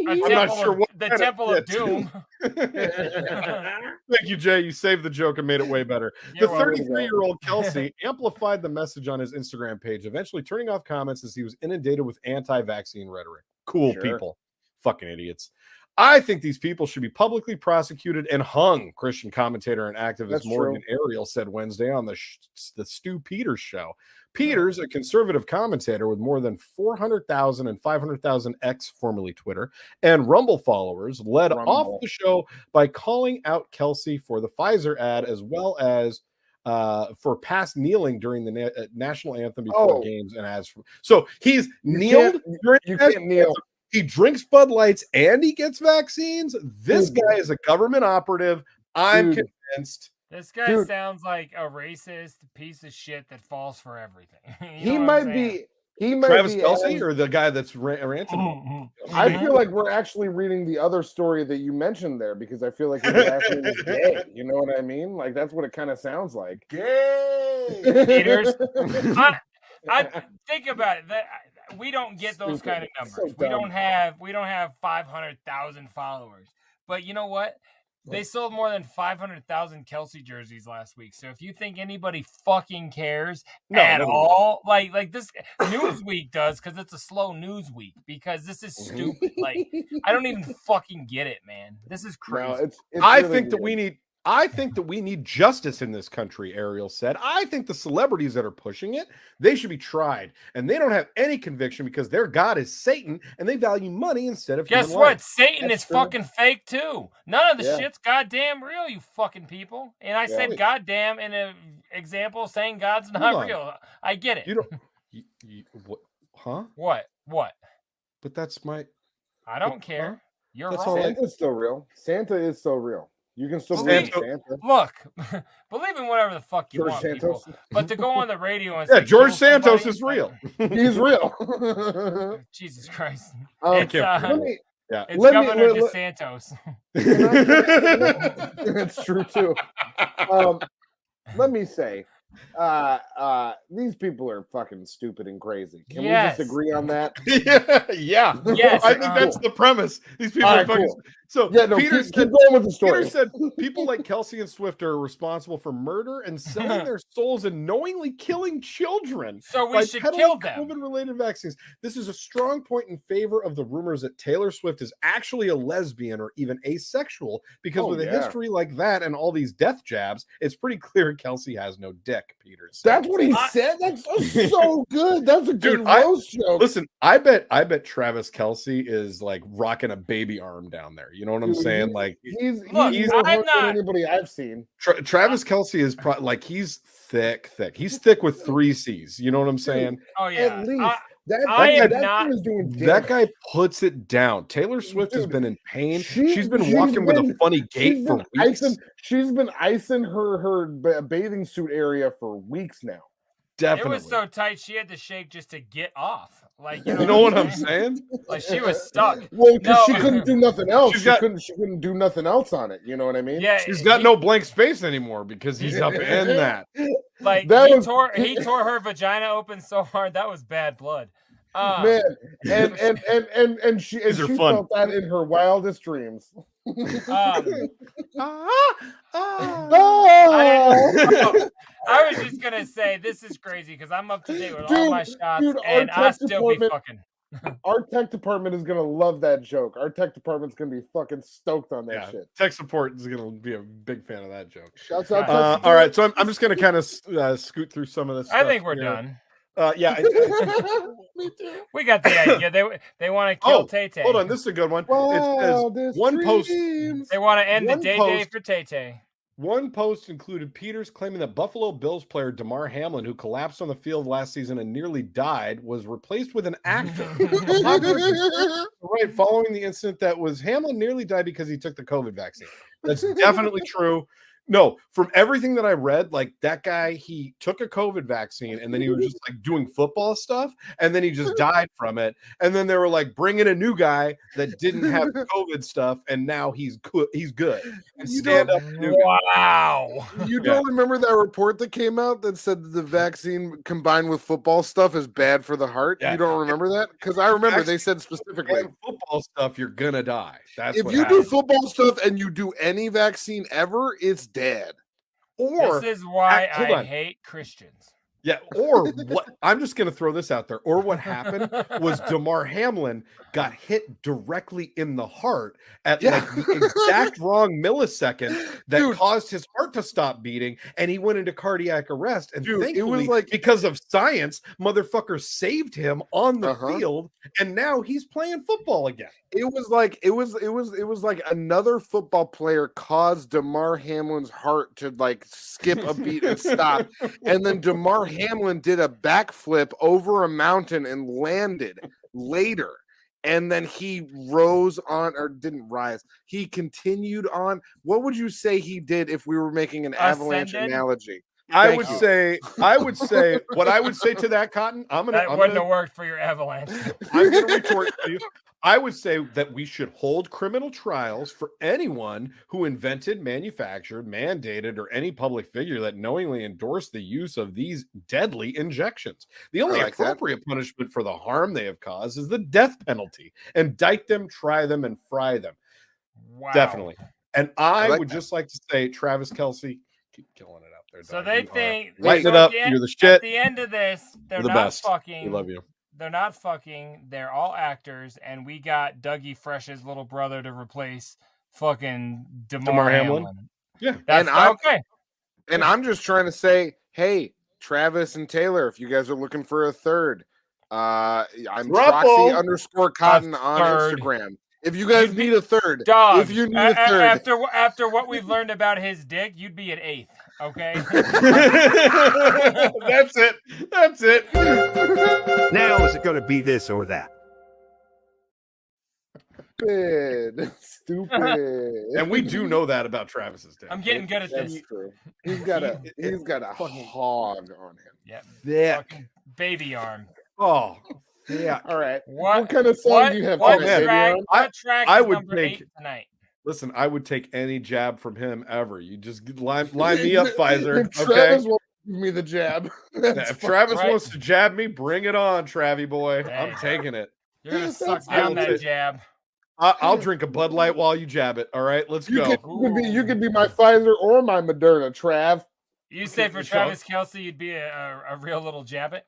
I'm not sure what the temple of doom. Thank you, Jay. You saved the joke and made it way better. The 33-year-old Kelsey amplified the message on his Instagram page, eventually turning off comments as he was inundated with anti-vaccine rhetoric. Cool people. Fucking idiots. I think these people should be publicly prosecuted and hung, Christian commentator and activist Morgan Ariel said Wednesday on the Stu Peters show. Peters, a conservative commentator with more than 400,000 and 500,000 X, formerly Twitter, and Rumble followers, led off the show by calling out Kelsey for the Pfizer ad as well as for past kneeling during the national anthem before games and so he's kneeled during you can't kneel. He drinks Bud Lights and he gets vaccines. This guy is a government operative. I'm convinced. This guy sounds like a racist piece of shit that falls for everything. He might be Travis Kelce or the guy that's ranting. I feel like we're actually reading the other story that you mentioned there because I feel like his last name is gay. You know what I mean? Like that's what it kind of sounds like. Gay. Peters. I think about it. We don't get those kind of numbers. So we don't have 500,000 followers. But you know what? They sold more than 500,000 Kelsey jerseys last week. So if you think anybody fucking cares at all, like this Newsweek does, because it's a slow news week, because this is stupid. Like I don't even fucking get it, man. This is crazy. No, it's I think that we need justice in this country, Ariel said. I think the celebrities that are pushing it, they should be tried. And they don't have any conviction because their God is Satan and they value money instead of Guess human what? life. Satan is fucking fake too. None of the shit's goddamn real, you fucking people. And I said goddamn in an example saying God's not real. I get it. You don't what? Huh? What? But that's my I don't care. Huh? You're That's wrong. Santa's still real. Santa is still real. You can still believe in Santa. Look, believe in whatever the fuck you want, people. But to go on the radio and say George Santos is real. He's real. Jesus Christ. It's Governor DeSantos. That's true too. Let me say, these people are fucking stupid and crazy. Can we just agree on that? Yeah. Yes. I think that's the premise. These people are fucking. Cool. So Peter keep going with the story. Peter said people like Kelsey and Swift are responsible for murder and selling their souls and knowingly killing children. So we should kill them. COVID-related vaccines. This is a strong point in favor of the rumors that Taylor Swift is actually a lesbian or even asexual, because with a history like that and all these death jabs, it's pretty clear Kelsey has no dick, Peter said. That's what he said? That's so good. That's a good roast joke. Listen, I bet Travis Kelce is like rocking a baby arm down there. You know what I'm saying? Like he's more than anybody I've seen. Travis Kelce is he's thick. He's thick with 3 C's. You know what I'm saying? Oh yeah. At least that guy puts it down. Taylor Swift has been in pain. She's been walking with a funny gait for weeks. She's been icing her bathing suit area for weeks now. Definitely. It was so tight she had to shake just to get off. Like you know what I'm saying? Like she was stuck. Well, because she couldn't do nothing else. She couldn't do nothing else on it. You know what I mean? Yeah. She's got no blank space anymore because he's up in that. Like he tore her vagina open so hard that was bad blood. Man, and she felt that in her wildest dreams. I was just gonna say this is crazy because I'm up to date with all my shots, and I still be fucking. Our tech department is gonna love that joke. Our tech department's gonna be fucking stoked on that shit. Tech support is gonna be a big fan of that joke. Shouts out. All right, so I'm just gonna kind of scoot through some of this. I think we're done. Yeah, me too. We got the idea. They want to kill Tay Tay. Hold on, this is a good one. Wow, it says one post. They want to end the day for Tay Tay. One post included Peters claiming that Buffalo Bills player Damar Hamlin, who collapsed on the field last season and nearly died, was replaced with an actor. Right, following the incident that was Hamlin nearly died because he took the COVID vaccine. That's definitely true. No, from everything that I read, like that guy, he took a COVID vaccine and then he was just like doing football stuff and then he just died from it. And then they were like, bring in a new guy that didn't have COVID stuff and now he's good. He's good. And stand up. Wow. You don't remember that report that came out that said the vaccine combined with football stuff is bad for the heart? Yeah. You don't remember that? Because I remember they said specifically football stuff, you're gonna die. That's if you do football stuff and you do any vaccine ever, it's dead. Or this is why I hate Christians. Yeah, or what I'm just going to throw this out there. Or what happened was Damar Hamlin got hit directly in the heart at like the exact wrong millisecond that caused his heart to stop beating, and he went into cardiac arrest. And thankfully, it was like because of science, motherfucker saved him on the field, and now he's playing football again. It was like another football player caused Damar Hamlin's heart to like skip a beat and stop, and then Damar Hamlin did a backflip over a mountain and landed later. And then he rose on, or didn't rise. He continued on. What would you say he did if we were making an avalanche analogy? I would say what I would say to that, Cotton. That wouldn't have worked for your avalanche. I'm going to retort to you. I would say that we should hold criminal trials for anyone who invented, manufactured, mandated, or any public figure that knowingly endorsed the use of these deadly injections. The only appropriate punishment for the harm they have caused is the death penalty. Indict them, try them, and fry them. Wow. Definitely. And I would just like to say, Travis Kelce, keep killing it out there. So they think lighten it up. You're the shit. At the end of this, they're the not best. fucking. We love you. They're not fucking. They're all actors, and we got Dougie Fresh's little brother to replace fucking Damar Hamlin. Yeah, that's okay. And I'm just trying to say, hey, Travis and Taylor, if you guys are looking for a third, I'm Troxy_Cotton on Instagram. If you guys need a third, if you need a third, after what we've learned about his dick, you'd be an eighth. Okay. That's it. That's it. Now is it going to be this or that? Stupid. And we do know that about Travis's dick. I'm getting good at this. He's got a hog on him. Yeah. Thick. Baby arm. Oh. Yeah. All right. What kind of song do you have? What track I is would number take 8 tonight. Listen, I would take any jab from him ever. You just line me up, Pfizer. Travis will give me the jab. If Travis wants to jab me, bring it on, Travie boy. Hey. I'm taking it. You're gonna suck down that jab. I'll drink a Bud Light while you jab it. All right, let's go. You could be my Pfizer or my Moderna, Trav. You say for Travis Kelce, you'd be a real little jab it.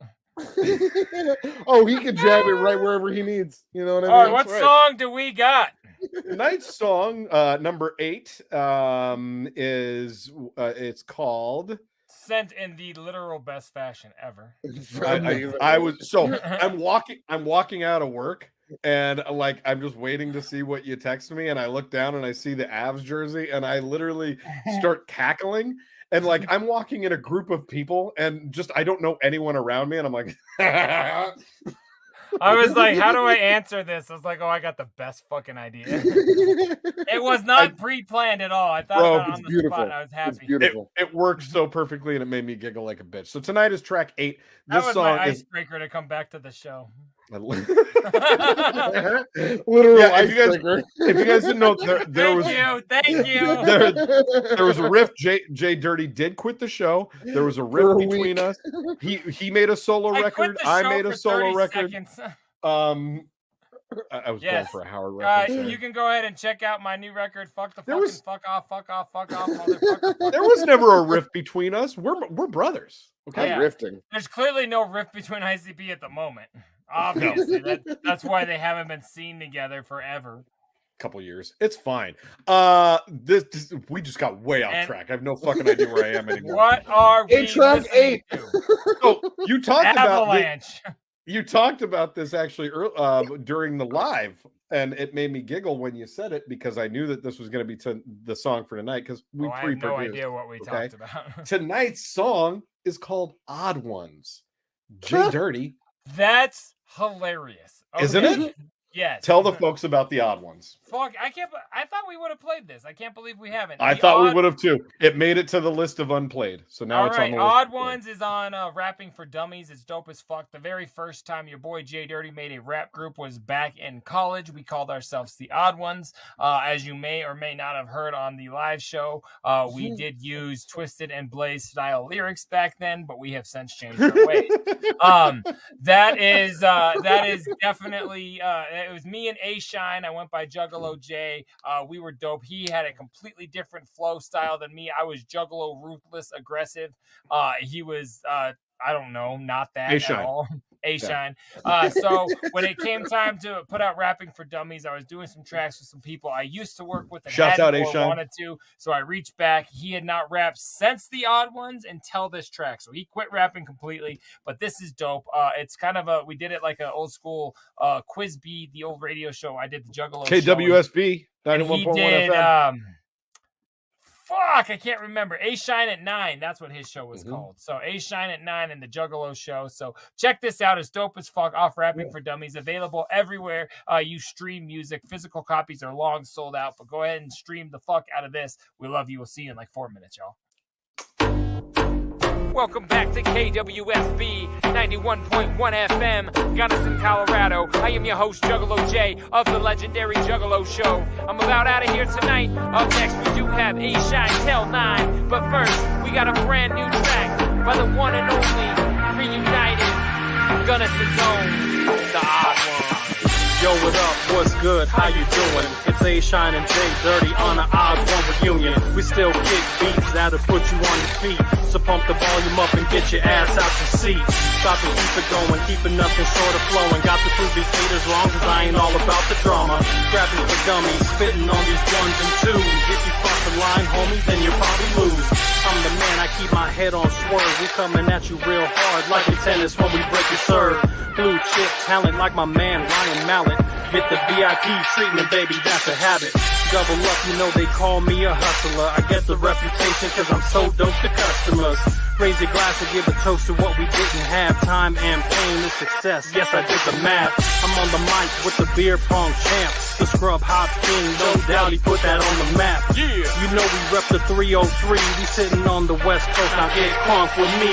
Oh, he could jab it right wherever he needs. You know what I mean? All right, what song do we got? Tonight's song, number 8, is it's called "Sent in the literal best fashion ever." I'm walking out of work, and like I'm just waiting to see what you text me, and I look down and I see the Avs jersey, and I literally start cackling. And like I'm walking in a group of people, and just I don't know anyone around me, and I'm like, I was like, how do I answer this? I was like, oh, I got the best fucking idea. It was not pre-planned at all. I thought about it on the spot, and I was happy. It worked so perfectly, and it made me giggle like a bitch. So tonight is track 8. That was my icebreaker to come back to the show. Literal icebreaker. If you guys didn't know, there was thank you. There was a rift. JDirty did quit the show. There was a rift between us. He made a solo record. I made a solo record. Seconds. I was going for a Howard record. You can go ahead and check out my new record. Fuck off, motherfucker. There was never a rift between us. We're brothers. Okay, I'm rifting. There's clearly no rift between ICP at the moment. Obviously, that's why they haven't been seen together forever. Couple years, it's fine. This we just got way off track. I have no fucking idea where I am anymore. What are we? Track 8. So you talked Avalanche. You talked about this actually during the live, and it made me giggle when you said it because I knew that this was going to be the song for tonight because we pre-produced. I have no idea what we talked about. Tonight's song is called Odd Ones. JDirty. That's hilarious. Okay. Isn't it? Yes. Tell the folks about the Odd Ones. Fuck, I thought we would have played this. I can't believe we haven't. I thought we would have too. It made it to the list of unplayed. So now it's on the list. Odd Ones is on Rapping for Dummies. It's dope as fuck. The very first time your boy JDirty made a rap group was back in college. We called ourselves the Odd Ones. As you may or may not have heard on the live show, we did use Twisted and Blaze style lyrics back then, but we have since changed our ways. That is definitely it was me and A Shine. I went by Juggalo J. We were dope. He had a completely different flow style than me. I was Juggalo, ruthless, aggressive. He was I don't know, not that A-Shine. at all. A-Shine. So when it came time to put out Rapping for Dummies, I was doing some tracks with some people I used to work with and Shouts out A-Shine. wanted to. So I reached back. He had not rapped since the Odd Ones until this track. So he quit rapping completely. But this is dope. It's kind of we did it like an old school Quiz Bee, the old radio show. I did the Juggalo KWSB 91.1 FM. Fuck, I can't remember. A-Shine at 9. That's what his show was called. So A-Shine at 9 and the Juggalo show. So check this out. It's dope as fuck. Off Rapping for Dummies. Available everywhere you stream music. Physical copies are long sold out. But go ahead and stream the fuck out of this. We love you. We'll see you in like 4 minutes, y'all. Welcome back to KWSB 91.1 FM, Gunnison, Colorado. I am your host, Juggalo J, of the legendary Juggalo Show. I'm about out of here tonight. Up next, we do have A-Shine Tell 9. But first, we got a brand new track by the one and only reunited Gunnison's own, the Odd One. Yo, what up? What's good? How you doing? It's A-Shine and JDirty on an Odd One reunion. We still kick beats that'll put you on your feet. So pump the volume up and get your ass out your seat. Stop and keep it going, keeping nothing short of flowing. Got to prove these haters wrong, cause I ain't all about the drama. Grabbing for dummies, spitting on these ones and twos. If you cross the line, homie, then you'll probably lose. I'm the man, I keep my head on swerve. We coming at you real hard, like a tennis when we break your serve. Blue chip talent like my man Ryan Mallett. Get the VIP treatment, baby, that's a habit. Double up, you know they call me a hustler. I get the reputation cause I'm so dope to customers. Raise your glass and give a toast to what we didn't have. Time and pain is success, yes I did the math. I'm on the mic with the beer pong champ. The scrub hop king, no doubt he put that on the map. Yeah. You know we rep the 303, we sitting on the west coast, now get crunk with me.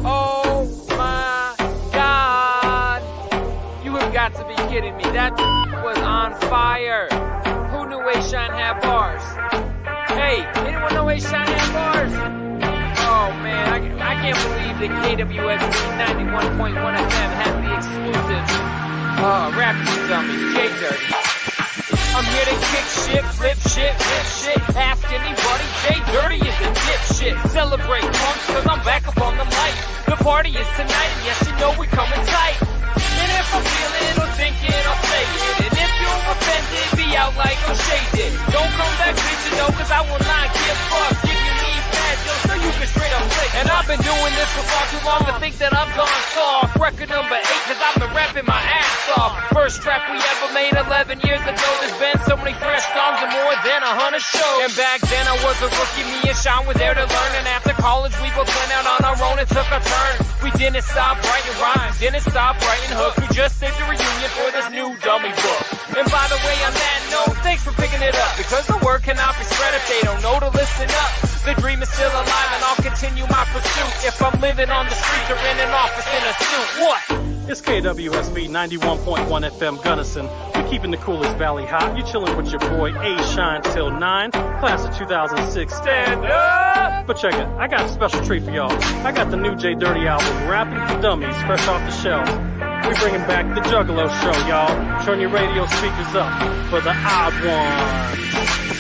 Oh my God, you have got to be kidding me. That was on fire. Who knew A-Shine had bars? Hey, anyone know A-Shine had bars? Oh man, I can't believe that KWSB 91.1 FM had the exclusive Rapping for Dummies, JDirty. I'm here to kick shit, flip shit, rip shit. Ask anybody, JDirty is a dipshit. Celebrate punks, cause I'm back up on the mic. The party is tonight, and yes, you know we coming tight. And if I'm feeling or thinking, I'll say it. And if you're offended, be out like I'm shaded. Don't come back bitching though, cause I will not give fuck. If you need bad jokes, so you can straight up play. And I've been doing this for far too long to think that I've gone soft. Record number 8, cause I've been rapping my ass off. First track we ever made 11 years ago. There's been so many fresh songs and more than 100 shows. And back then I was a rookie, me and Sean were there to learn. And after college we both went out on our own and took a turn. We didn't stop writing rhymes, didn't stop writing hooks. We just saved the reunion for this new dummy book. And by the way, on that note, thanks for picking it up. Because the word cannot be spread if they don't know to listen up. The dream is still alive and I'll continue my pursuit. If I'm living on the streets or in an office in a suit, what? It's KWSB 91.1 FM Gunnison. We keeping the coolest valley hot. You chilling with your boy A-Shine till 9. Class of 2006. Stand up! But check it, I got a special treat for y'all. I got the new JDirty album, Rapping for Dummies, fresh off the shelves. We bringing back the Juggalo Show, y'all. Turn your radio speakers up for the Odd One.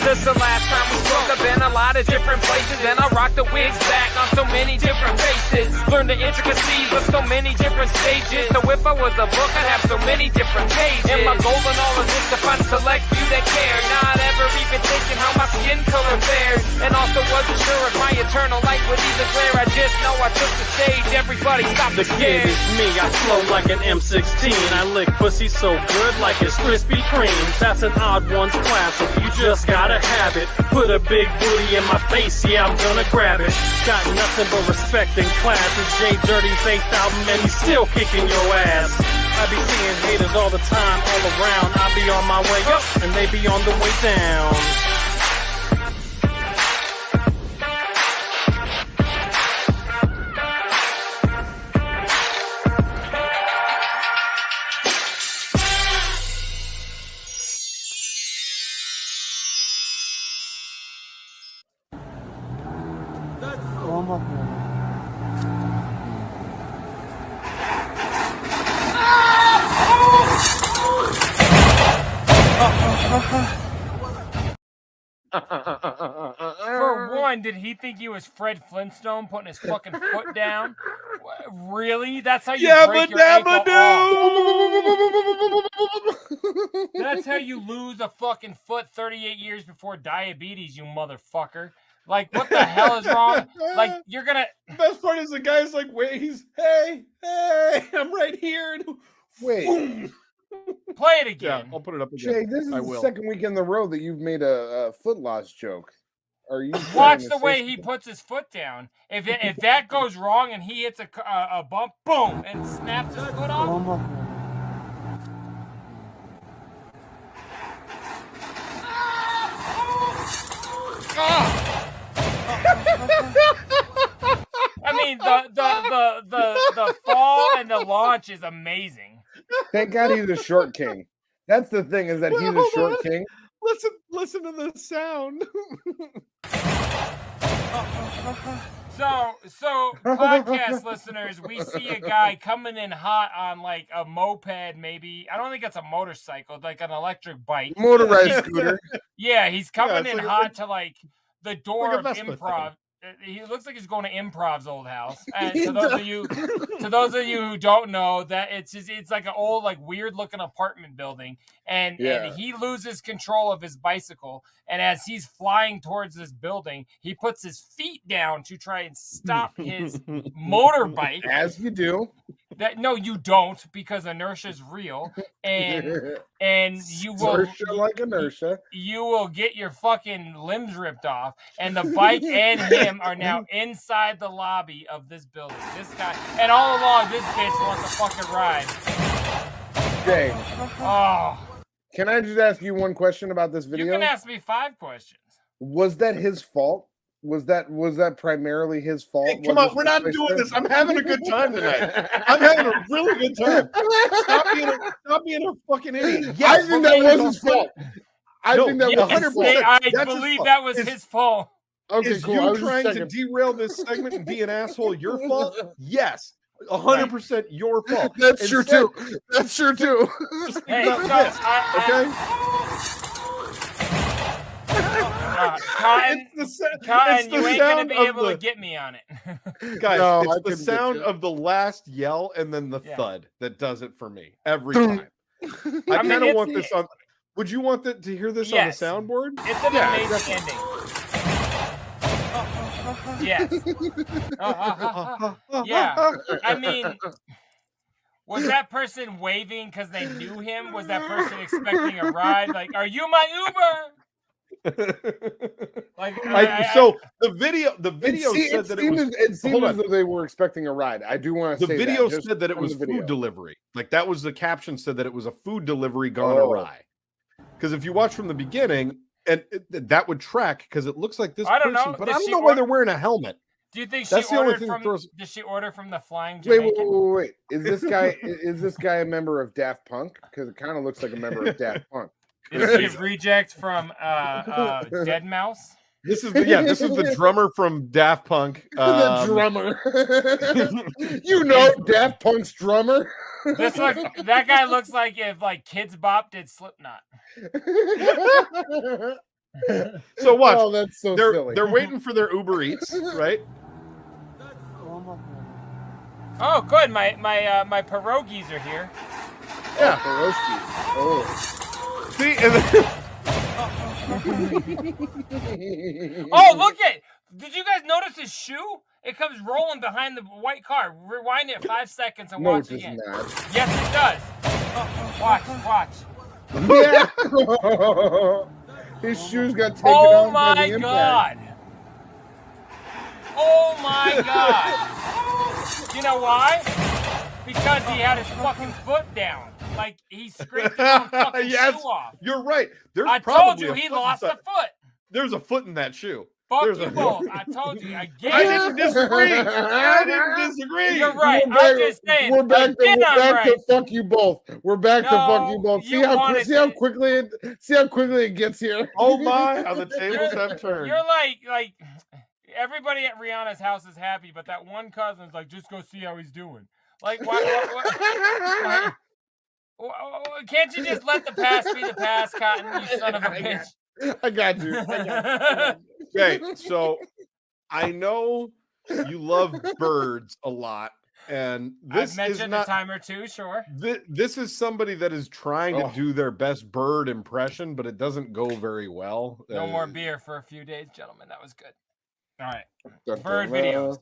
Since the last time we spoke, I've been a lot of different places, and I rock the wigs back on so many different faces. Learn the intricacies of so many different stages. So if I was a book, I'd have so many different different pages. And my goal in all of this to find select few that care, not ever even thinking how my skin color fares. And also wasn't sure if my eternal light would even glare. I just know I took the stage, everybody stop the kid is me, I flow like an M16. I lick pussy so good like it's Krispy Kremes. That's an odd one's classic, you just gotta have it. Put a big booty in my face, yeah, I'm gonna grab it. Got nothing but respect and class. It's JDirty's 8th album and he's still kicking your ass. I be seeing haters all the time, all around. I be on my way up and they be on the way down. For one, did he think he was Fred Flintstone putting his fucking foot down? Really? That's how you break your ankle off. That's how you lose a fucking foot 38 years before diabetes, you motherfucker. Like, what the hell is wrong? Like, you're gonna... The best part is the guy's like, wait, hey, I'm right here. Wait. Boom. Play it again. Yeah, I'll put it up again. Jay, this is the second week in the row that you've made a foot loss joke. Are you watch the way he puts his foot down? If that goes wrong and he hits a bump, boom, and snaps his foot off. I mean, the fall and the launch is amazing. Thank God he's a short king. That's the thing, is that he's a short king. Listen to the sound. So podcast listeners, we see a guy coming in hot on like a moped, maybe. I don't think it's a motorcycle, like an electric bike. Motorized scooter. Yeah, he's coming in like hot to like the door like of Improv. He looks like he's going to Improv's old house. And He to those of you who don't know, that it's like an old, like weird looking apartment building, and he loses control of his bicycle, and as he's flying towards this building, he puts his feet down to try and stop his motorbike. As you do. No, you don't, because inertia is real, and you will inertia. You will get your fucking limbs ripped off, and the bike and him are now inside the lobby of this building. This guy, and all along, this bitch wants a fucking ride. Jay, can I just ask you one question about this video? You can ask me 5 questions. Was that his fault? Was that primarily his fault? Hey, come on, we're not doing this. I'm having a good time tonight. I'm having a really good time. Stop being a fucking idiot. Yes, I think that was his fault. I think that was 100%. I believe that was his fault. Okay, is cool. you trying to derail this segment and be an asshole your fault? Yes. 100% your fault. That's true too. That's true too. Hey, okay? Cotton, you ain't gonna be able to get me on it. Guys, it's the sound of the last yell and then the thud that does it for me every time. I kind of want this on. Would you want to hear this on the soundboard? It's an amazing ending. Yes. Yeah. I mean, was that person waving because they knew him? Was that person expecting a ride? Like, are you my Uber? So the video said that it seemed as though they were expecting a ride. I do want to say the video said that it was food delivery. Like, that was the caption, said that it was a food delivery gone awry. Because if you watch from the beginning, and that would track, because it looks like this person, but I don't know why they're wearing a helmet. Do you think did she order from the Flying Jamaican? Wait. Is this guy a member of Daft Punk? Because it kind of looks like a member of Daft Punk. Is he a reject from Dead Mouse? This is the drummer from Daft Punk. The drummer. Daft Punk's drummer. That guy looks like if like Kids Bop did Slipknot. So watch. Oh, that's so silly. They're waiting for their Uber Eats, right? Oh, good. My pierogies are here. Yeah. Oh. See, and then... Oh, look at! Did you guys notice his shoe? It comes rolling behind the white car. Rewind it 5 seconds and watch again. Not. Yes, it does. Watch. Yeah. His shoes got taken off by the impact. Oh my god! You know why? Because he had his fucking foot down. Like he scraped his own fucking shoe off. You're right. I told you he lost a foot. There's a foot in that shoe. Fuck you both. I told you again. I didn't disagree. You're right. I'm just saying. We're back to fuck you both. We're back to fuck you both. See how quickly it gets here. Oh my! How the tables have turned. You're like everybody at Rihanna's house is happy, but that one cousin's like, just go see how he's doing. Like, why can't you just let the past be the past, Cotton? You son of a bitch. I got you. Okay, so I know you love birds a lot, and this I've mentioned is not, a time or two, sure. This is somebody that is trying to do their best bird impression, but it doesn't go very well. No more beer for a few days, gentlemen. That was good. All right, bird videos.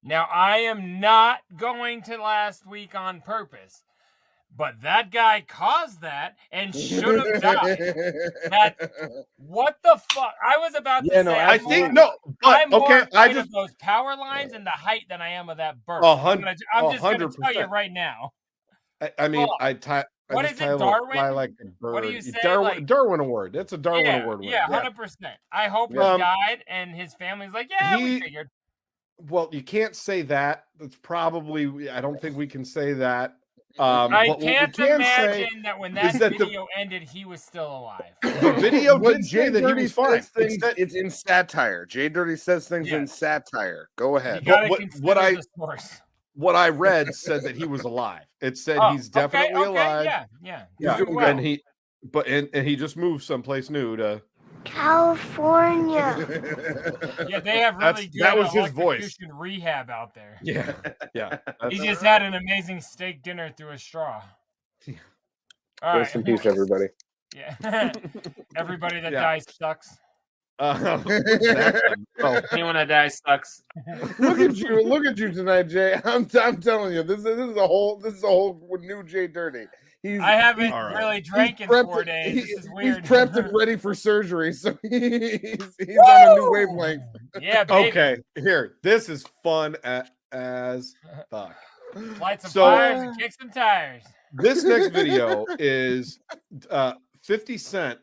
Now, I am not going to last week on purpose, but that guy caused that and should have died. What the fuck? I was about to say. I think no. But I'm more okay, afraid of those power lines and the height than I am of that bird. I'm just going to tell you right now. I mean, what is it, Darwin? I like a bird. What do you say? Darwin Award. That's a Darwin Award. Yeah, 100%. I hope he died and his family's like, we figured. Well, you can't say that. That's probably. I don't think we can say that. I can't imagine that when that video ended, he was still alive. The video did say that he was fine. It's in satire. JDirty says things in satire. Go ahead. What I read said that he was alive. It said he's definitely alive. Yeah. He's doing well. And he just moved someplace new to California. Yeah, they have really good that was his voice. Rehab out there. Yeah. He just had an amazing steak dinner through a straw. All Rest in peace, everybody. Yeah. Everybody that dies sucks. Anyone that dies sucks. Look at you tonight, Jay. I'm telling you, this is a whole new JDirty. I haven't really drank in 4 days. This is weird. He's prepped and ready for surgery, so he's on a new wavelength. Yeah, baby. Okay, here. This is fun as fuck. Light some fires and kick some tires. This next video is 50 Cent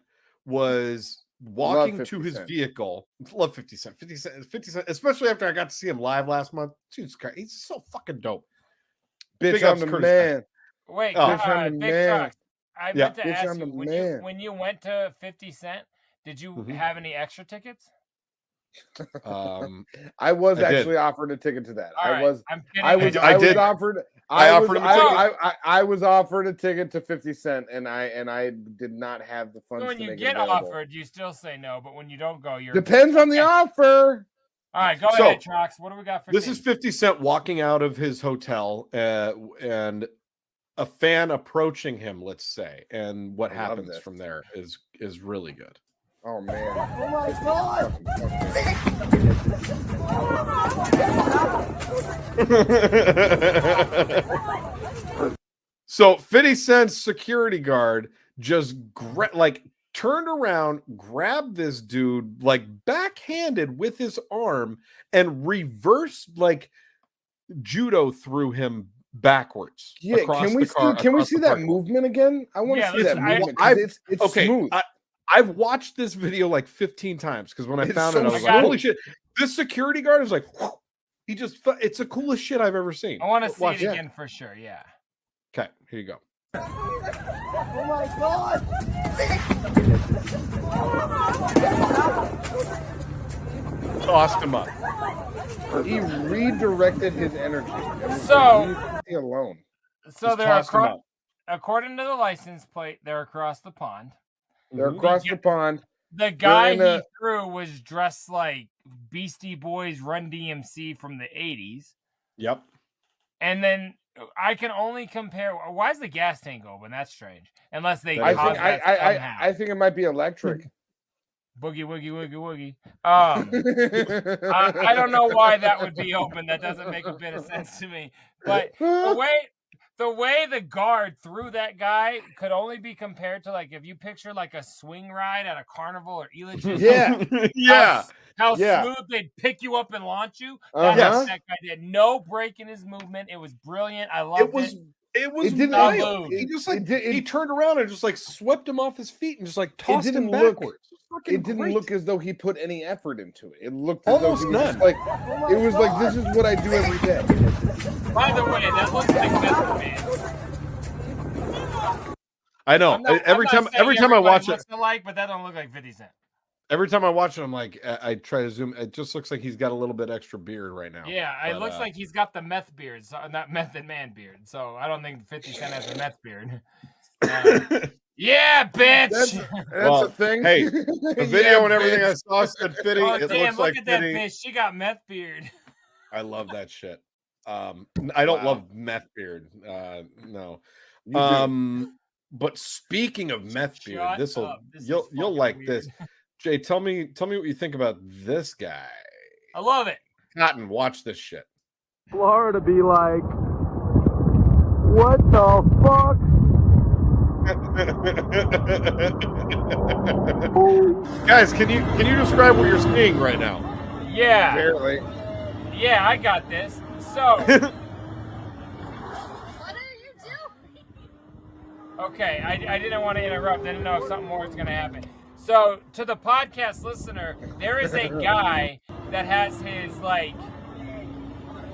was walking to his vehicle. Love 50 Cent. 50 Cent, especially after I got to see him live last month. Dude's he's so fucking dope. Bitch, I'm the man. Wait, Big Trox. I meant to ask you, when you went to 50 Cent, did you have any extra tickets? I was actually offered a ticket to that. I was offered a ticket to 50 Cent, and I did not have the funds. So when to you make get it available. offered, you still say no, but when you don't go, you're depends on the offer. All right, go ahead, Trox. What do we got for this? Is 50 Cent walking out of his hotel, and a fan approaching him, let's say, and what happens from there is really good. Oh man! Oh my god! So 50 Cent's security guard just turned around, grabbed this dude backhanded with his arm, and reverse judo through him backwards. Yeah, can we see that movement again? I want to see that movement. It's smooth. I've watched this video 15 times because when I found it, I was like, holy shit. This security guard is it's the coolest shit I've ever seen. I want to see it again for sure. Yeah. Okay, here you go. Oh my god! Tossed him up. He redirected his energy. So alone. So they're across. according to the license plate, they're across the pond. They're across the pond. The guy he threw was dressed like Beastie Boys Run DMC from the 80s. Yep. And then I can only compare. Why is the gas tank open? That's strange. Unless they. I think it might be electric. Boogie woogie woogie woogie. I don't know why that would be open. That doesn't make a bit of sense to me. But the way the guard threw that guy could only be compared to like if you picture like a swing ride at a carnival or Elitch's. Yeah. How smooth they'd pick you up and launch you. That's what that guy did. No break in his movement. It was brilliant. I loved it. It didn't wild. He just like he turned around and just like swept him off his feet and just like tossed him backwards. It didn't look as though he put any effort into it. It looked as though he was just like it was like this is what I do every day. By the way, that looks like Method Man. I know. Every time I watch it, alike, but that don't look like 50 Cent. Every time I watch it, I'm like, I try to zoom. It just looks like he's got a little bit extra beard right now. Yeah, it looks like he's got the meth beard, so not Method Man beard. So I don't think 50 Cent has a meth beard. Yeah, bitch. That's a thing. Hey, the video and everything I saw said Fitty. Oh, it damn, looks like look at Fitty. that bitch. She got meth beard. I love that shit. I don't love meth beard. No. But speaking of meth beard, you'll like this. Jay, tell me what you think about this guy. I love it. Cotton, watch this shit. Florida be like, what the fuck? Guys, can you describe what you're seeing right now? Yeah. Barely. Yeah, I got this. So. What are you doing? Okay, I didn't want to interrupt. I didn't know if something more was going to happen. So, to the podcast listener, there is a guy that has his, like,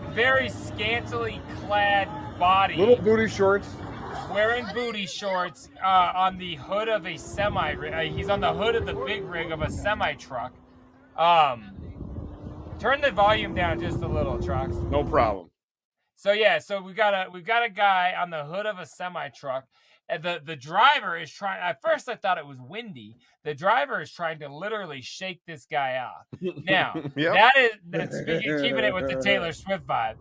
very scantily clad body. Little booty shorts. Wearing booty shorts on the hood of a semi. He's on the hood of the big rig of a semi-truck. Turn the volume down just a little, Trox. No problem. So, yeah, so we've got a guy on the hood of a semi-truck. And the driver is trying. At first, I thought it was windy. The driver is trying to literally shake this guy off. Now, that's keeping it with the Taylor Swift vibe.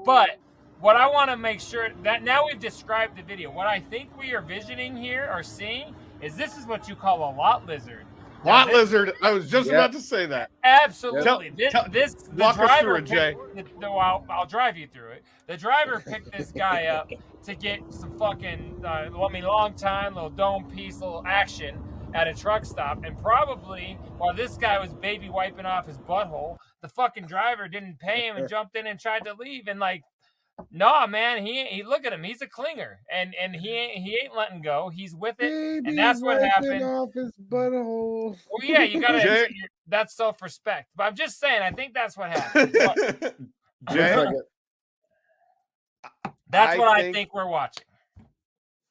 But what I want to make sure that now we've described the video. What I think we are visioning here or seeing is this is what you call a lot lizard. Lot lizard. I was just about to say that. Absolutely. Walk us through it, Jay. I'll drive you through it. The driver picked this guy up to get some fucking, long time, little dome piece, little action at a truck stop. And probably while this guy was baby wiping off his butthole, the fucking driver didn't pay him and jumped in and tried to leave. And like, nah, man, he look at him. He's a clinger, and he ain't letting go. He's with it, and that's what happened. Off his butthole. Well, yeah, you gotta. That's self-respect. But I'm just saying, I think that's what happened. Jay, that's what I think we're watching.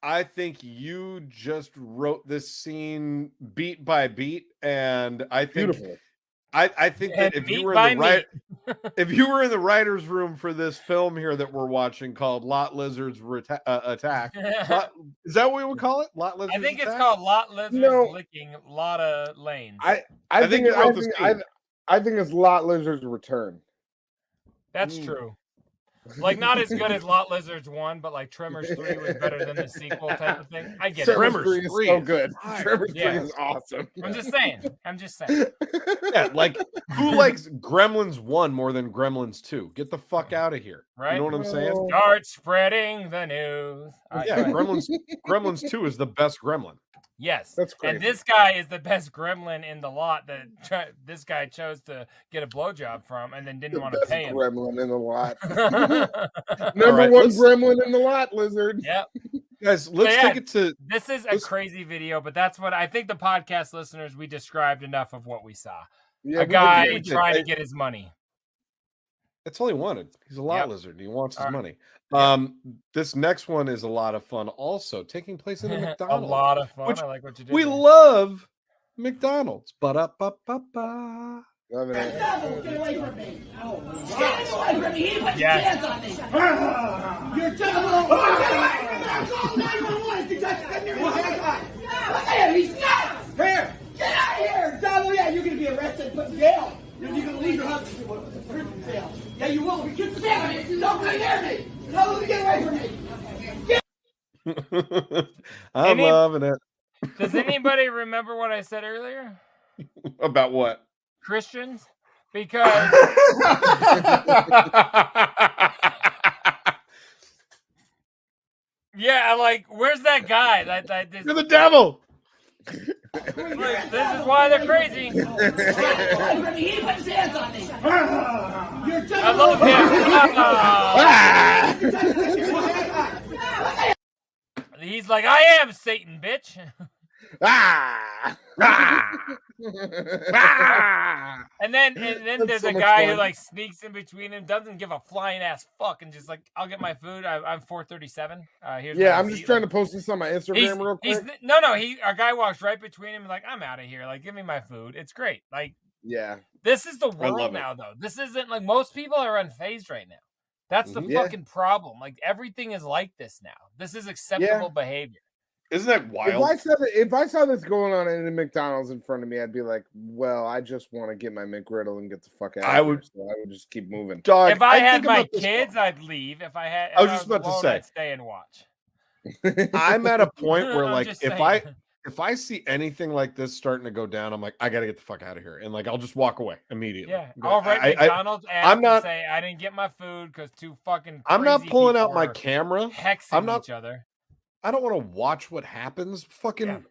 I think you just wrote this scene beat by beat, and I think. Beautiful. I think that if you were in the writer's room for this film here that we're watching called Lot Lizards Attack, is that what we would call it? Lot Lizards. I think Attack? it's called Lot Lizards Licking Lotta Lanes. I think it's Lot Lizards Return. That's true. Like not as good as Lot Lizards 1, but like Tremors 3 was better than the sequel type of thing. I get it. Tremors 3 is so good. Tremors 3 is awesome. I'm just saying. Yeah, like who likes Gremlins 1 more than Gremlins 2? Get the fuck out of here. Right? You know what I'm saying? Start spreading the news. Yeah, Gremlins 2 is the best Gremlin. Yes, that's crazy. And this guy is the best gremlin in the lot that this guy chose to get a blowjob from, and then didn't want to pay him. Gremlin in the lot. Number one gremlin in the lot, Lizard. Yep. Guys, let's take it to. This is a crazy video, but that's what I think. The podcast listeners, we described enough of what we saw. Yeah, a guy trying to get his money. That's all he wanted. He's a lot lizard. He wants his money. This next one is a lot of fun. Also taking place in a McDonald's. A lot of fun. I like what you did. We love McDonald's. Ba-da-ba-ba-ba. Loving it. Get away from me! Get away from me! He put his hands on me! You're devil! Get away from me! I'm calling 911! It's come near his haircut! Look at him! He's nuts! Here! Get out of here! Devil, yeah, you're gonna be arrested and put in jail! You're gonna leave your house with a prison jail. Yeah, you will. We keep the family. Don't come near me. Tell them to get away from me. I'm loving it. Does anybody remember what I said earlier? About what? Christians? Because yeah, like where's that guy? You're the devil. Like, this is why they're crazy. He put his hands on me. You're I love him. He's like, I am Satan, bitch. And then there's a guy who like sneaks in between him, doesn't give a flying ass fuck, and just like, I'll get my food. I'm 437. I'm just trying to post this on my Instagram real quick. A guy walks right between him and like, I'm out of here. Like, give me my food. It's great. Like, yeah, this is the world now, though. This isn't like most people are unfazed right now. That's the fucking problem. Like, everything is like this now. This is acceptable behavior. Isn't that wild? If I saw this going on in a McDonald's in front of me, I'd be like, well, I just want to get my McGriddle and get the fuck out of here. So I would just keep moving. Dog, if I had my kids, I'd leave. If I was just about to say, I'd stay and watch. I'm at a point where like if I see anything like this starting to go down, I'm like, I gotta get the fuck out of here, and like I'll just walk away immediately. Yeah, I'll write McDonald's and say I didn't get my food because too fucking. I'm not pulling out my camera. Hexing each other. I don't want to watch what happens. Fucking,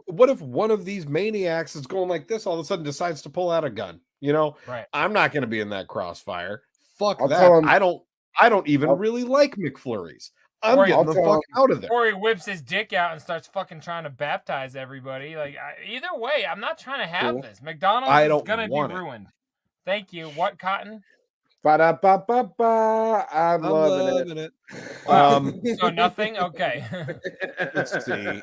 what if one of these maniacs is going like this, all of a sudden decides to pull out a gun? You know, right? I'm not going to be in that crossfire. Fuck that. I don't even really like McFlurries. I'm getting the fuck out of there. Or he whips his dick out and starts fucking trying to baptize everybody. Like either way, I'm not trying to have this. McDonald's is gonna be ruined. Thank you. What, Cotton? Ba-da-ba-ba-ba. I'm loving it. So nothing? Okay. Let's see.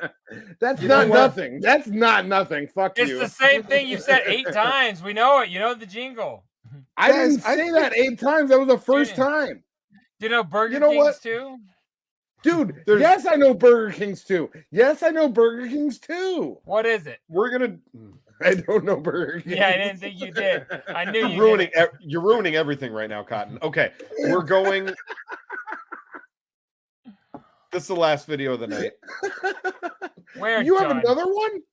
That's not nothing. That's not nothing. Fuck you. It's the same thing you've said 8 times. We know it. You know the jingle. I didn't say that 8 times. That was the first time. Do you know Burger King's too? Dude, yes, I know Burger King's too. Yes, I know Burger King's too. What is it? I don't know Burger King. Yeah, I didn't think you did. I knew you ruining. You're ruining everything right now, Cotton. Okay, we're going. This is the last video of the night. Where you have another one?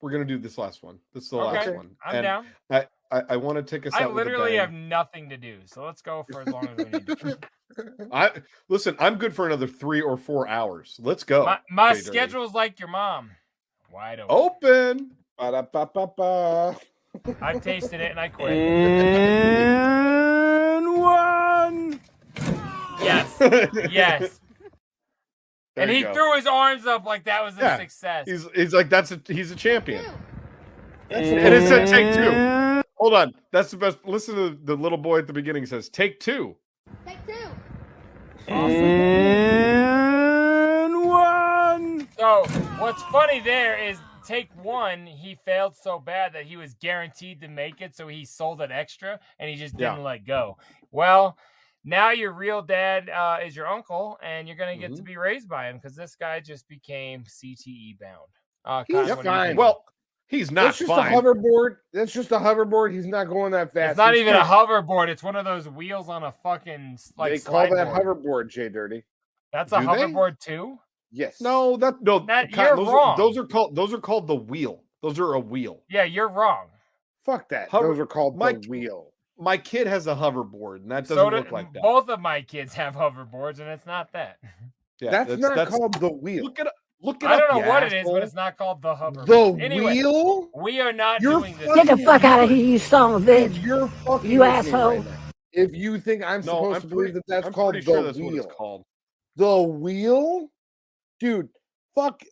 We're gonna do this last one. This is the last one. I'm down. I want to take us out. I literally have nothing to do, so let's go for as long as we need to. Listen. I'm good for another 3 or 4 hours. Let's go. My schedule's like your mom, wide open. Ba-da-ba-ba-ba. I've tasted it and I quit. And one. Yes. Yes. And he threw his arms up like that was a success. He's like he's a champion. And it said take 2. Hold on. That's the best. Listen to the little boy at the beginning says take 2. Take 2. Awesome. And one. So what's funny there is take 1, he failed so bad that he was guaranteed to make it, so he sold it extra and he just didn't let go. Well, now your real dad is your uncle, and you're gonna get to be raised by him because this guy just became CTE bound. He's fine. Well, he's not just fine. A hoverboard. That's just a hoverboard. He's not going that fast. It's not even a hoverboard. It's one of those wheels on a fucking like. They call that hoverboard, JDirty. That's a hoverboard too. Yes. No, you're wrong. Those are called the wheel. Those are a wheel. Yeah, you're wrong. Fuck that. Those are called the wheel. My kid has a hoverboard, and that doesn't look like that. Both of my kids have hoverboards, and it's not that. Yeah, that's not called the wheel. Look it up. I don't know what it is, but it's not called the hoverboard. The wheel? We are not doing this. Get the fuck out of here, you son of a bitch. You're fucking you asshole. Right if you think I'm supposed to believe that's called the sure that's wheel. What it's called. The wheel? Dude, fuck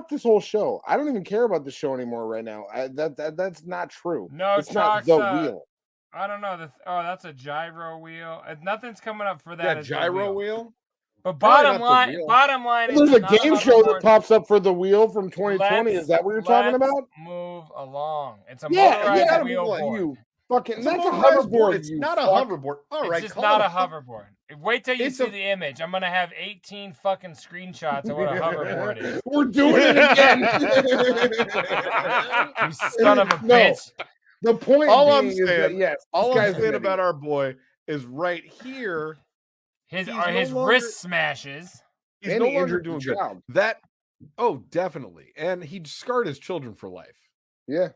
this whole show. I don't even care about the show anymore right now. That's not true. No, it's not the wheel. I don't know. That's a gyro wheel. Nothing's coming up for that. Gyro wheel? But bottom line, there's a game show that pops up for the wheel from 2020. Is that what you're talking about? Move along. It's a motorized wheel board. Fucking, that's a hoverboard. It's not a hoverboard. All right, it's just not a hoverboard. Wait till you see the image. I'm gonna have 18 fucking screenshots of what a hoverboard is. We're doing it again. You son of a bitch. The point all being I'm saying, is that, yes, all I'm saying about our boy is right here. His wrist smashes. He's no longer doing good. Definitely. And he scarred his children for life. Yeah.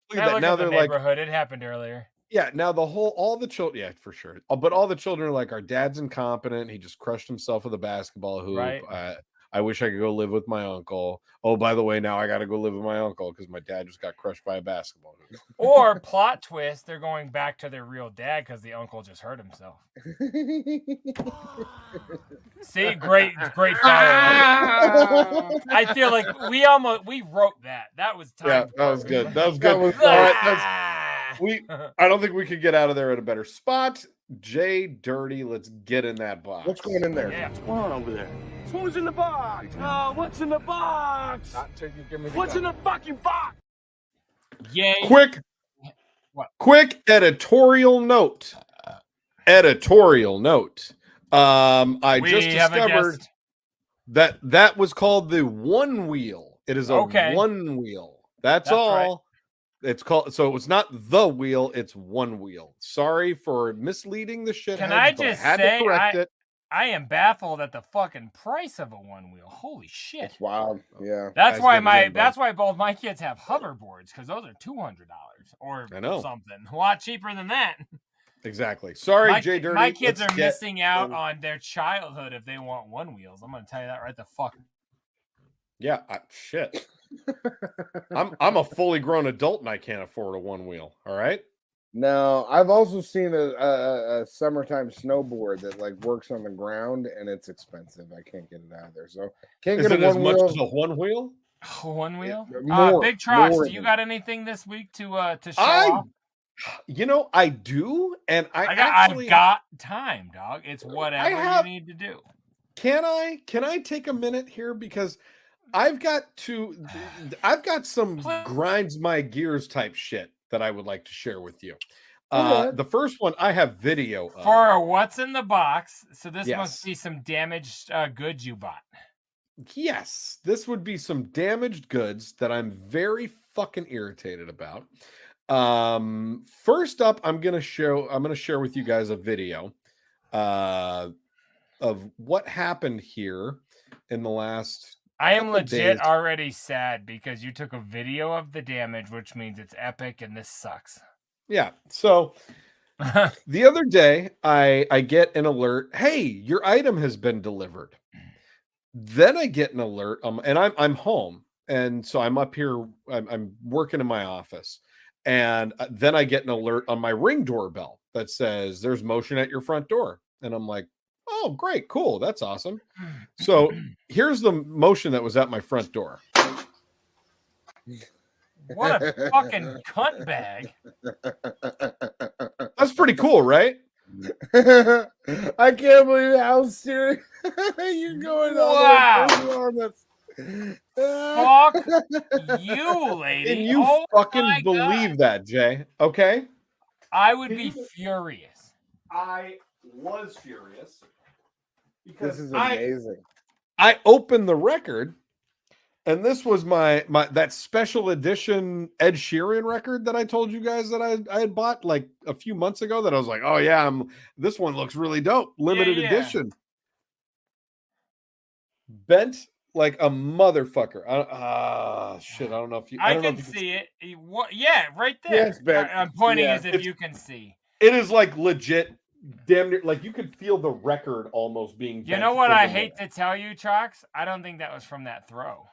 Look at that. Now they're like, it happened earlier. Yeah, now all the children, yeah, for sure. But all the children are like, our dad's incompetent. He just crushed himself with a basketball hoop. Right. I wish I could go live with my uncle. Oh, by the way, now I got to go live with my uncle because my dad just got crushed by a basketball hoop. Or plot twist, they're going back to their real dad because the uncle just hurt himself. See, great follow. I feel like we wrote that. That was time. Yeah, that was good. That was good. I don't think we could get out of there at a better spot. JDirty, let's get in that box. What's going in there? Yeah. What's going on over there? Who's in the box? Oh, what's in the box? What's in the fucking box? Yay. Quick editorial note. I just discovered that was called the one wheel. It is a one wheel. That's all. Right. It's called, so it's not the wheel, it's one wheel. Sorry for misleading the shit. Can I just say, I am baffled at the fucking price of a one wheel. Holy shit. That's wild. Yeah. That's why both my kids have hoverboards, because those are $200 or something. A lot cheaper than that. Exactly. Sorry, JDirty. My kids are missing out on their childhood if they want one wheels. I'm going to tell you that right the fuck. Yeah, shit. I'm a fully grown adult and I can't afford a one wheel. All right. No, I've also seen a summertime snowboard that like works on the ground and it's expensive. I can't get it out of there. So can't get it as much as a one wheel. One wheel. Big Trox, do you got anything this week to show off? You know, I do, and I've got time, dog. It's whatever you need to do. Can I take a minute here because I've got some grinds my gears type shit that I would like to share with you. The first one I have video of. For what's in the box. So this must be some damaged goods you bought. Yes, this would be some damaged goods that I'm very fucking irritated about. First up, I'm gonna share with you guys a video of what happened here in the last. I am legit already sad because you took a video of the damage, which means it's epic and this sucks. Yeah. So the other day I get an alert, hey, your item has been delivered. Then I get an alert, and I'm home, and so I'm up here, I'm working in my office, and then I get an alert on my Ring doorbell that says there's motion at your front door, and I'm like, oh, great, cool, that's awesome. So here's the motion that was at my front door. What a fucking cunt bag. That's pretty cool, right? I can't believe how serious you're going on this. Fuck you, lady. And you fucking believe that, Jay. Okay? I would be furious. I was furious. Because this is amazing. I opened the record, and this was my that special edition Ed Sheeran record that I told you guys that I had bought like a few months ago. That I was like, oh yeah, this one looks really dope, limited edition. Bent like a motherfucker. Shit, I don't know if you. I can see it. Yeah, right there. Yes, Ben. I'm pointing as if you can see. It is like legit. Damn near, like you could feel the record almost being. You know what I hate to tell you, Trox? I don't think that was from that throw.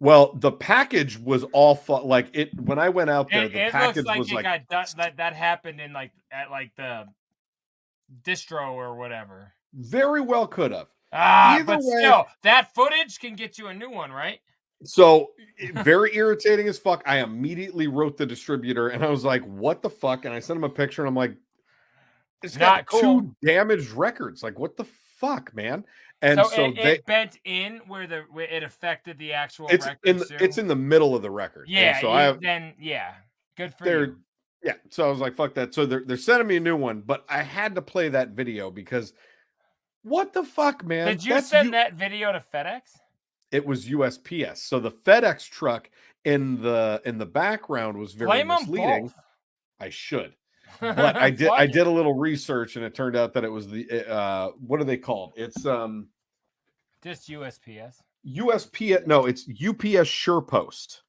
Well, the package was all like it when I went out there. The package looks like was like that happened in at the distro or whatever. Very well could have. But still, that footage can get you a new one, right? So very irritating as fuck. I immediately wrote the distributor and I was like, "What the fuck?" And I sent him a picture and I'm like, "It's got two damaged records. Like, what the fuck, man? And so, it bent in where it affected the actual record. It's in the middle of the record. Yeah. And so good for you. Yeah. So I was like, fuck that. So they're sending me a new one, but I had to play that video because what the fuck, man? Did you send that video to FedEx? It was USPS. So the FedEx truck in the background was very misleading. Both. I should. But I did a little research and it turned out that it was the what are they called? It's just USPS. USPS, no, it's UPS SurePost.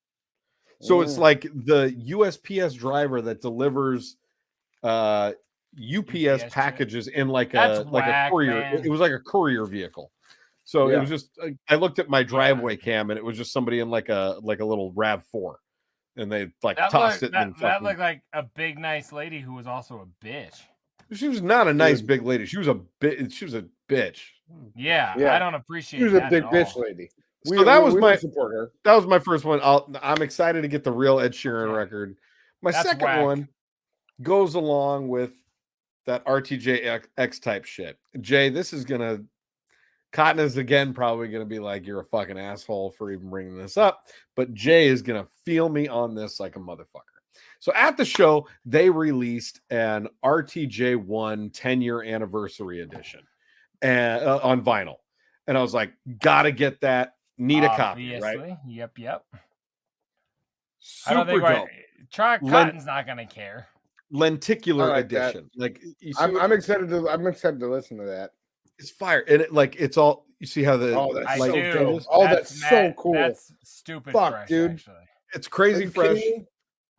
So it's like the USPS driver that delivers UPS packages in like a courier. Man. It was like a courier vehicle. So it was just I looked at my driveway cam and it was just somebody in like a little RAV4. And they tossed it. That looked like a big nice lady who was also a bitch. She was not a nice big lady. She was a bitch. Yeah. I don't appreciate. She was a big bitch lady. So that was my support her. That was my first one. I'm excited to get the real Ed Sheeran record. My second one goes along with that RTJX type shit. Jay, this is gonna. Cotton is again probably going to be like, you're a fucking asshole for even bringing this up. But Jay is going to feel me on this like a motherfucker. So at the show, they released an RTJ1 10-year anniversary edition and on vinyl. And I was like, got to get that. Need a copy, right? Yep. Super I don't think dope. Cotton's not going to care. Lenticular edition. That. Like I'm excited to listen to that. It's fire, and it's all. You see how the that's so cool. That's stupid. Fuck, fresh, dude. Actually. It's crazy fresh.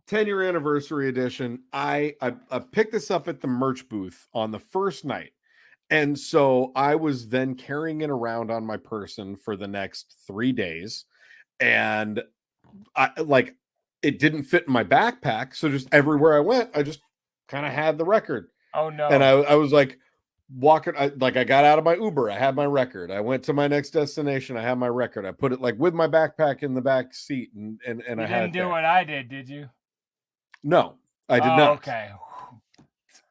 10-year anniversary edition. I picked this up at the merch booth on the first night, and so I was then carrying it around on my person for the next 3 days, and it didn't fit in my backpack, so just everywhere I went, I just kind of had the record. Oh no! And I was like. Walking, I got out of my Uber. I had my record. I went to my next destination. I had my record. I put it like with my backpack in the back seat, and you I had. Didn't do what I did you? No, I did not. Okay.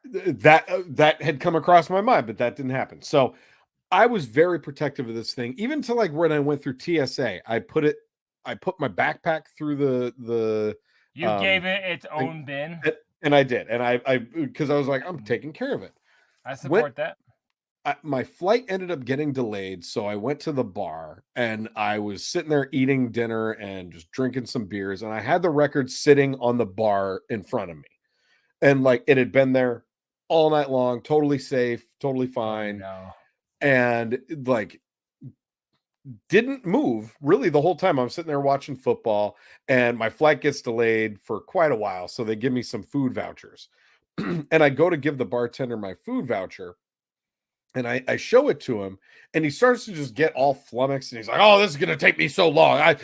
That had come across my mind, but that didn't happen. So I was very protective of this thing, even to like when I went through TSA. I put my backpack through the. You gave it its own bin, and I did, and I because I was like, I'm taking care of it. I support that. My flight ended up getting delayed, so I went to the bar and I was sitting there eating dinner and just drinking some beers, and I had the record sitting on the bar in front of me, and like it had been there all night long, totally safe, totally fine, and like didn't move really the whole time. I'm sitting there watching football, and my flight gets delayed for quite a while, so they give me some food vouchers. And I go to give the bartender my food voucher, and I show it to him, and he starts to just get all flummoxed, and he's like, "Oh, this is gonna take me so long. I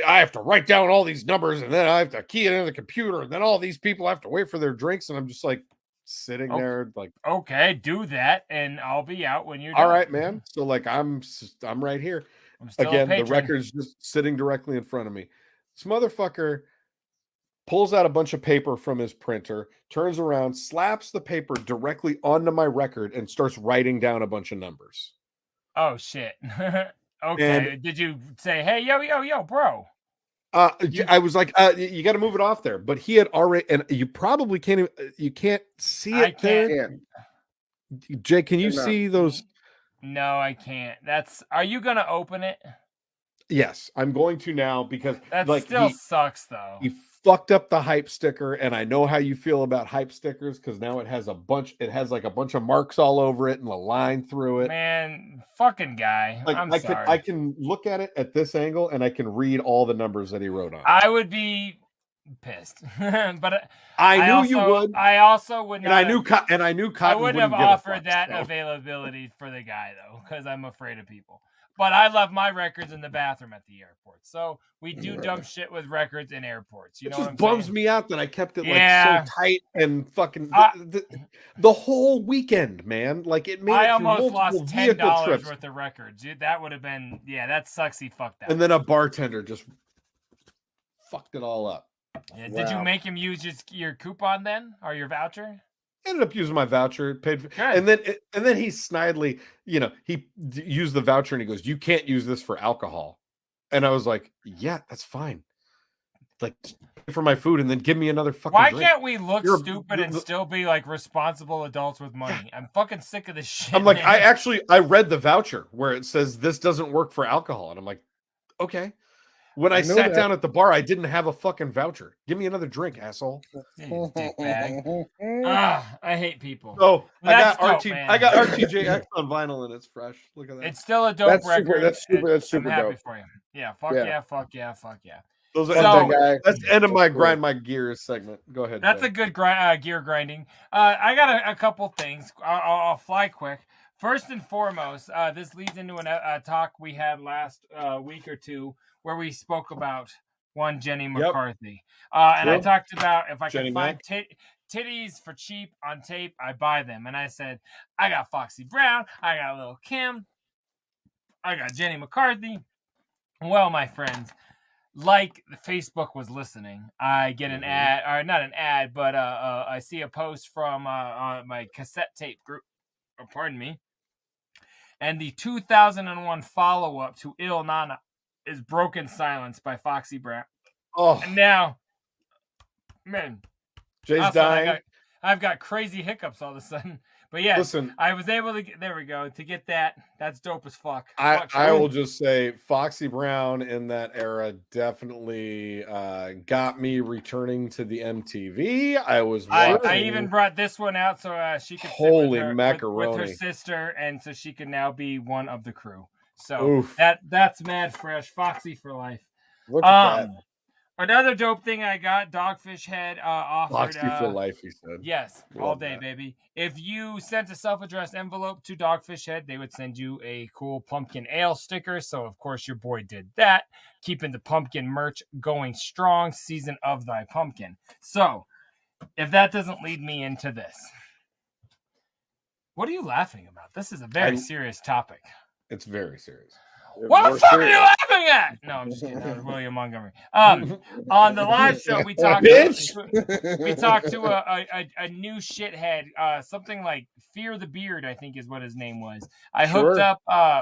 have to write down all these numbers, and then I have to key it in the computer, and then all these people have to wait for their drinks." And I'm just like sitting there, like, okay, do that, and I'll be out when you're all done. right, man. So like I'm right here. Again, the record's just sitting directly in front of me. This motherfucker pulls out a bunch of paper from his printer, turns around, slaps the paper directly onto my record, and starts writing down a bunch of numbers. Oh, shit. Okay. And did you say, hey, yo, bro? I was like, you got to move it off there. But he had already, and you probably can't see it there. Jay, can you see those? No, I can't. Are you going to open it? Yes, I'm going to now because that still sucks though. He fucked up the hype sticker, and I know how you feel about hype stickers because now it has like a bunch of marks all over it and a line through it. Man, fucking guy. Like, I'm sorry. I can look at it at this angle and I can read all the numbers that he wrote on it. I would be pissed, but I knew you would. I also would not. And I knew Cotton I wouldn't have offered that availability for the guy though, because I'm afraid of people. But I love my records in the bathroom at the airport. So we do dumb shit with records in airports. You know what I'm saying? It just bums me out that I kept it like so tight and fucking the whole weekend, man. Like it made. I almost lost $10 worth of records. That would have been that sucks. He fucked that. And then a bartender just fucked it all up. Yeah, wow. Did you make him use your coupon then or your voucher? Ended up using my voucher, paid for, and then he snidely, he used the voucher and he goes, "You can't use this for alcohol." And I was like, "Yeah, that's fine. Like, pay for my food and then give me another fucking Why drink." can't we look stupid and still be like responsible adults with money? I'm fucking sick of this shit. I'm like, man. I read the voucher where it says this doesn't work for alcohol, and I'm like, okay. When I sat down at the bar, I didn't have a fucking voucher. Give me another drink, asshole. Dickbag. I hate people. So I got dope, RTJX on vinyl and it's fresh. Look at that. It's still a dope record. That's super I'm happy dope. for you. Yeah, fuck yeah. That's the end of my grind my gears segment. Go ahead. That's a good gear grinding. I got a couple things. I'll fly quick. First and foremost, this leads into a talk we had last week or two where we spoke about one Jenny McCarthy. And I talked about if I can find titties for cheap on tape, I buy them. And I said, I got Foxy Brown, I got Lil Kim, I got Jenny McCarthy. Well, my friends, like Facebook was listening, I get an ad, or not an ad, but I see a post from my cassette tape group. Oh, pardon me. And the 2001 follow-up to Il Nana is Broken Silence by Foxy Brown. Oh. And now, man. Jay's dying. I've got crazy hiccups all of a sudden. But yeah, listen, I was able to get that. That's dope as fuck. I will just say Foxy Brown in that era definitely got me returning to the MTV. I even brought this one out so she could holy sit macaroni with her sister, and so she could now be one of the crew. So that's mad fresh. Foxy for life. Look at that. Another dope thing I got, Dogfish Head offered. Foxy for life, he said. Yes, all day, baby. If you sent a self-addressed envelope to Dogfish Head, they would send you a cool pumpkin ale sticker. So, of course, your boy did that. Keeping the pumpkin merch going strong. Season of thy pumpkin. So, if that doesn't lead me into this. What are you laughing about? This is a very serious topic. It's very serious. What the fuck are you laughing at? No, I'm just kidding. That was William Montgomery. On the live show, we talked to a new shithead, something like Fear the Beard, I think is what his name was. I hooked up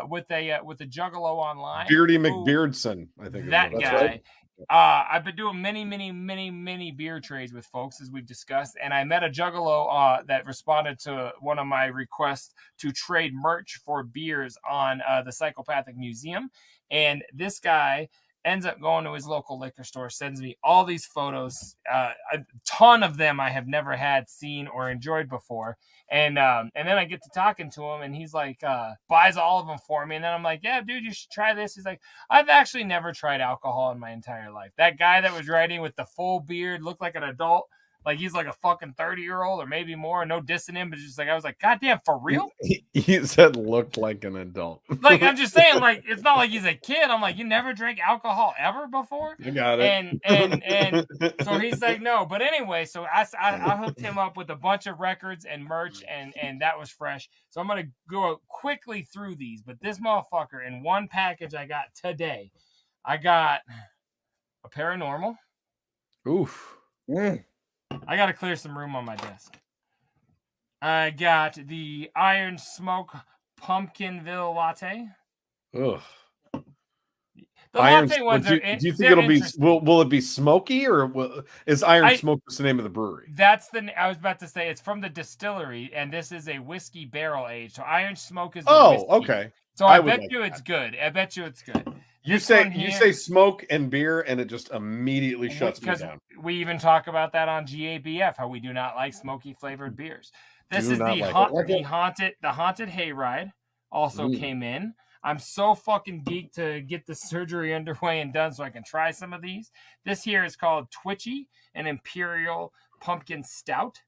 with a juggalo online. Beardy McBeardson, I think that guy. Right. I've been doing many beer trades with folks, as we've discussed, and I met a juggalo that responded to one of my requests to trade merch for beers on the Psychopathic Museum. And this guy ends up going to his local liquor store, sends me all these photos, a ton of them I have never seen or enjoyed before. And then I get to talking to him, and he's like, buys all of them for me. And then I'm like, yeah, dude, you should try this. He's like, I've actually never tried alcohol in my entire life. That guy that was writing with the full beard looked like an adult. Like he's like a fucking 30-year-old or maybe more. No dissing him, but just like I was like, goddamn, for real? He said looked like an adult. Like I'm just saying, like it's not like he's a kid. I'm like, you never drank alcohol ever before? You got it. And so he's like, no. But anyway, so I hooked him up with a bunch of records and merch, and that was fresh. So I'm gonna go quickly through these. But this motherfucker in one package I got today, I got a Paranormal. Oof. I got to clear some room on my desk. I got the Iron Smoke Pumpkinville Latte. Ugh. The latte ones do you think it'll be? Will it be smoky, or is Iron Smoke the name of the brewery? That's I was about to say it's from the distillery, and this is a whiskey barrel age. So Iron Smoke is. Okay. So I bet you it's good. I bet you it's good. You say smoke and beer, and it just immediately shuts me down. We even talk about that on GABF, how we do not like smoky flavored beers. This is the haunted hayride. Also came in. I'm so fucking geeked to get the surgery underway and done so I can try some of these. This here is called Twitchy, an Imperial Pumpkin Stout.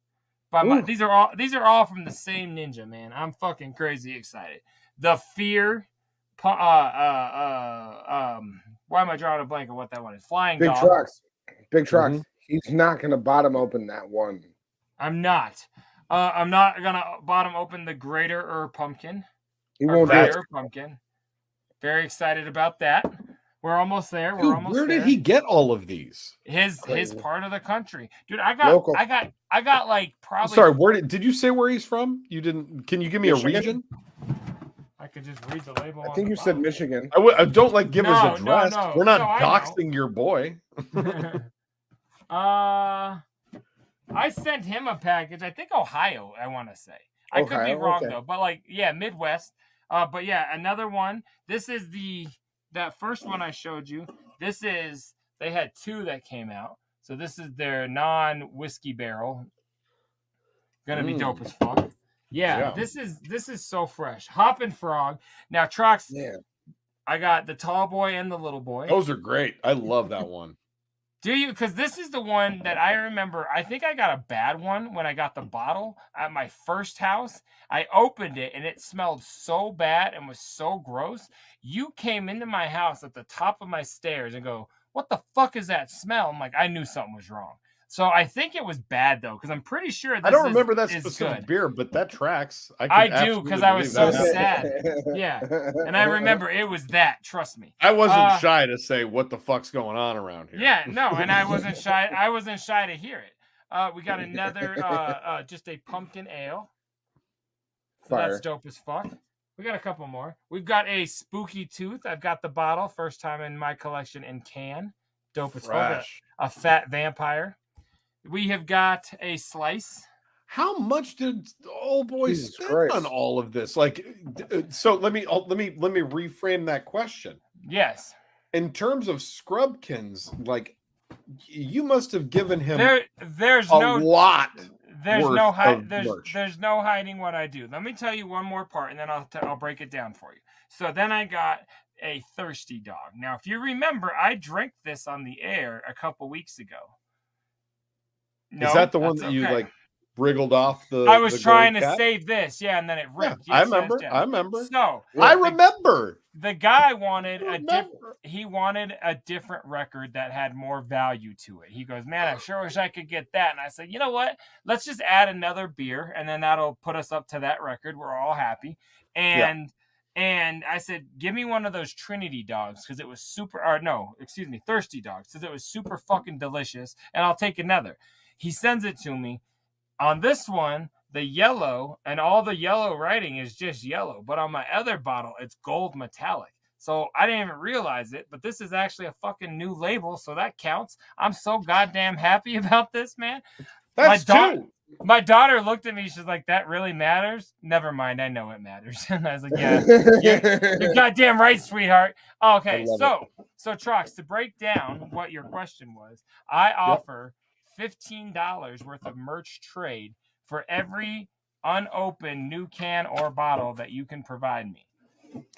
These are all from the same ninja, man. I'm fucking crazy excited. The Fear. Why am I drawing a blank on what that one is? Flying Big Dog. Trox. Big Trox. Mm-hmm. He's not going to bottom open that one. I'm not. I'm not going to bottom open the Greater Pumpkin. He won't Greater Pumpkin. Very excited about that. We're almost there. Dude, We're almost where there. did he get all of these? His part of the country, dude. I got like probably. Sorry, where did you say where he's from? You didn't. Can you give me Michigan? a region? I could just read the label. I think you said Michigan. I don't like give his address. No, We're not doxing your boy. I sent him a package. I think Ohio. I want to say. I could be wrong though, but like Midwest. But yeah, another one. This is that first one I showed you. They had 2 that came out. So this is their non-whiskey barrel. Gonna be dope as fuck. Yeah, this is so fresh. Hoppin' Frog. Now, Trox, I got the tall boy and the little boy. Those are great. I love that one. Do you? Because this is the one that I remember. I think I got a bad one when I got the bottle at my first house. I opened it and it smelled so bad and was so gross. You came into my house at the top of my stairs and go, "What the fuck is that smell?" I'm like, I knew something was wrong. So I think it was bad though, because I'm pretty sure I don't remember that specific beer, but that tracks. I do, because I was so sad. Yeah, and I remember it was that. Trust me. I wasn't shy to say what the fuck's going on around here. Yeah, no, and I wasn't shy. I wasn't shy to hear it. We got another, just a pumpkin ale. So that's dope as fuck. We got a couple more. We've got a Spooky Tooth. I've got the bottle, first time in my collection in can. Dope as fuck. A fat vampire. We have got a Slice. How much did old boy spend on all of this? Like, so let me reframe that question. Yes. In terms of Scrubkins, like, you must have given him there's a lot. There's no hiding what I do. Let me tell you one more part, and then I'll break it down for you. So then I got a Thirsty Dog. Now, if you remember, I drank this on the air a couple weeks ago. No, is that the one that you like wriggled off the? I was trying to save this, and then it ripped. Yeah, I remember. So I remember. The guy wanted a different record that had more value to it. He goes, "Man, I sure wish I could get that." And I said, "You know what? Let's just add another beer, and then that'll put us up to that record. We're all happy." And I said, "Give me one of those Trinity Dogs because it was Thirsty Dogs because it was super fucking delicious, and I'll take another." He sends it to me. On this one, the yellow and all the yellow writing is just yellow. But on my other bottle, it's gold metallic. So I didn't even realize it. But this is actually a fucking new label. So that counts. I'm so goddamn happy about this, man. That's my daughter looked at me. She's like, "That really matters?" Never mind. I know it matters. And I was like, "Yeah, you're goddamn right, sweetheart." Okay. So Trox, to break down what your question was, I offer $15 worth of merch trade for every unopened new can or bottle that you can provide me.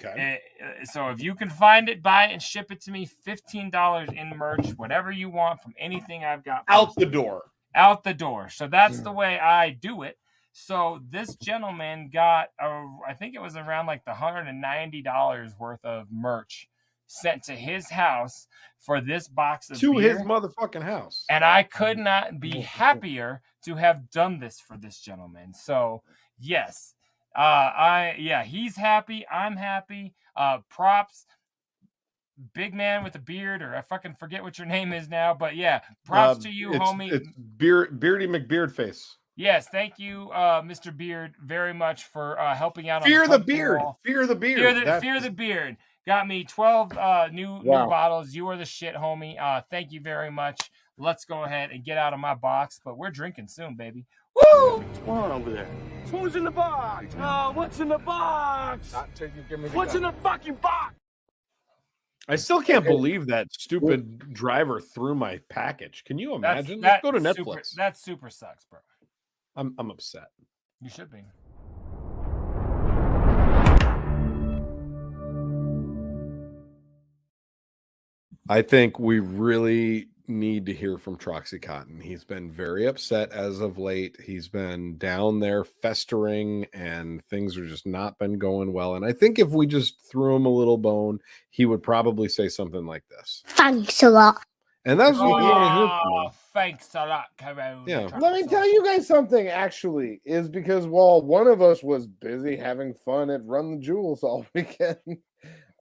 Okay. So if you can find it, buy it, and ship it to me, $15 in merch, whatever you want from anything I've got. Out the door. So that's the way I do it. So this gentleman got, I think it was around like the $190 worth of merch sent to his house for this box of beer. His motherfucking house. And I could not be happier to have done this for this gentleman. So yes, he's happy. I'm happy. Props. Big man with a beard, or I fucking forget what your name is now, but yeah, props to you, homie. It's Beardy McBeardface. Yes, thank you, Mr. Beard, very much for helping out. Fear the beard. Fear the beard. Fear the beard. Got me 12 new bottles. You are the shit, homie. Thank you very much. Let's go ahead and get out of my box, but we're drinking soon, baby. Woo! What's going on over there? Who's in the box? What's in the box? What's in the fucking box? I still can't believe that stupid driver threw my package. Can you imagine? Let's go to Netflix. That super sucks, bro. I'm upset. You should be. I think we really need to hear from Troxy Cotton. He's been very upset as of late. He's been down there festering and things are just not been going well. And I think if we just threw him a little bone, he would probably say something like this. Thanks a lot. And that's what we want to hear from him. Thanks a lot, Carol. Yeah. Let me tell you guys something, actually, is because while one of us was busy having fun at Run the Jewels all weekend,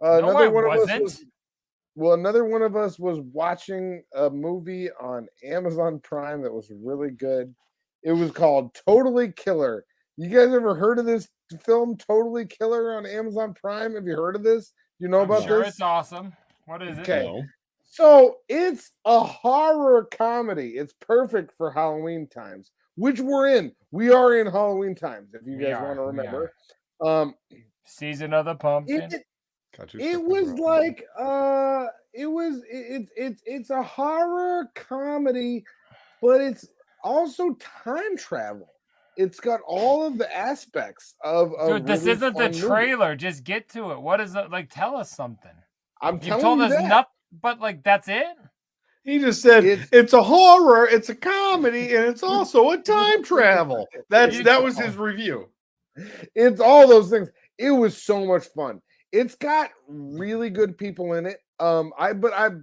another one of us was Well, another one of us was watching a movie on Amazon Prime that was really good. It was called Totally Killer. You guys ever heard of this film, Totally Killer, on Amazon Prime? Have you heard of this? You know about sure this? It's awesome. What is it? Okay. No. So it's a horror comedy. It's perfect for Halloween times, which we're in. We are in Halloween times, if you guys want to remember. Season of the Pumpkin. It was like it's a horror comedy, but it's also time travel. It's got all of the aspects of Dude, this really isn't the fun trailer. movie. Just get to it. What is it? Like, tell us something. I'm you telling told you us that. nothing, but like that's it. He just said it's a horror, it's a comedy, and it's also a time travel. That was his review. It's all those things. It was so much fun. It's got really good people in it. I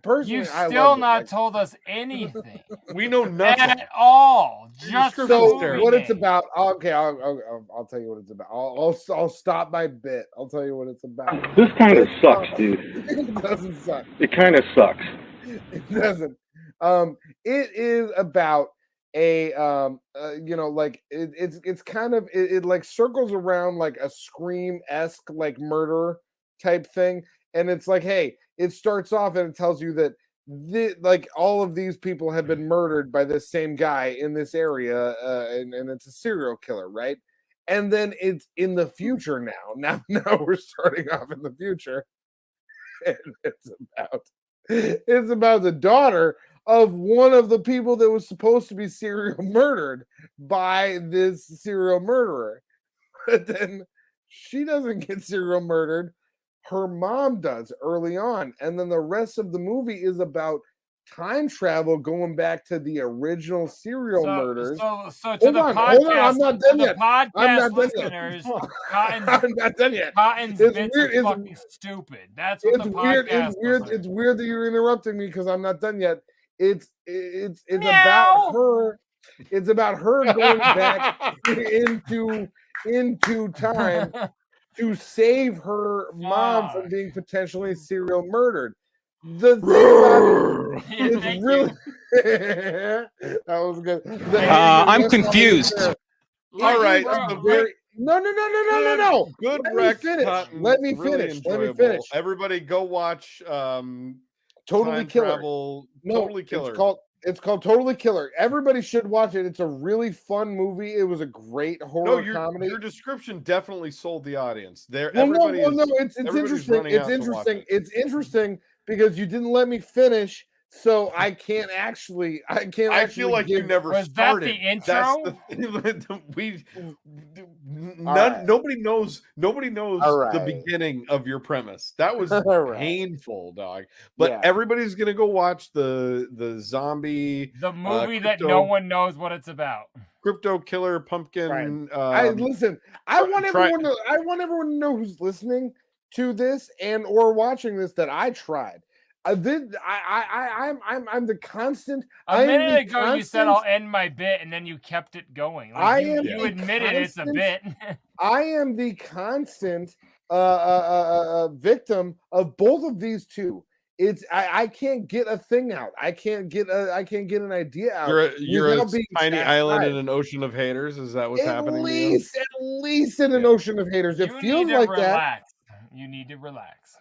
personally, You've still not told us anything. We know nothing at all. Just so what it's about. Okay, I'll tell you what it's about. I'll stop my bit. I'll tell you what it's about. This kind of sucks, dude. It doesn't suck. It kind of sucks. It doesn't. It is about a like it's kind of it like circles around like a Scream-esque like murder type thing, and it's like, hey, it starts off and it tells you that like all of these people have been murdered by this same guy in this area, and it's a serial killer, right? And then it's in the future now. Now we're starting off in the future, and it's about the daughter of one of the people that was supposed to be serial murdered by this serial murderer. But then she doesn't get serial murdered. Her mom does early on. And then the rest of the movie is about time travel going back to the original serial murders. So to the podcast, I'm not done yet. Podcast listeners, I'm not done yet. Cotton's bits are fucking stupid. That's what the podcast It's weird that you're interrupting me because I'm not done yet. It's about her. It's about her going back into time to save her mom from being potentially serial murdered. The thing about it is really that was good. I'm confused. All right. No. Good Let me finish. Everybody go watch Totally Killer. Totally Killer. It's called Totally Killer. Everybody should watch it. It's a really fun movie. It was a great horror comedy. Your description definitely sold the audience. It's interesting. It's interesting because you didn't let me finish, so I can't actually. I feel like you never started. That the intro? That's the thing. Nobody knows the beginning of your premise. That was painful, dog. But everybody's gonna go watch the zombie, the movie that no one knows what it's about. Crypto Killer Pumpkin. Listen. I want everyone to know who's listening to this and or watching this that I tried. I'm the constant. A minute ago, you said I'll end my bit, and then you kept it going. Like, you admitted it's a bit. I am the constant victim of both of these two. I can't get a thing out. I can't get an idea out. You're a tiny island in an ocean of haters. Is that what's happening? At least in an ocean of haters. It feels like that. You need to relax.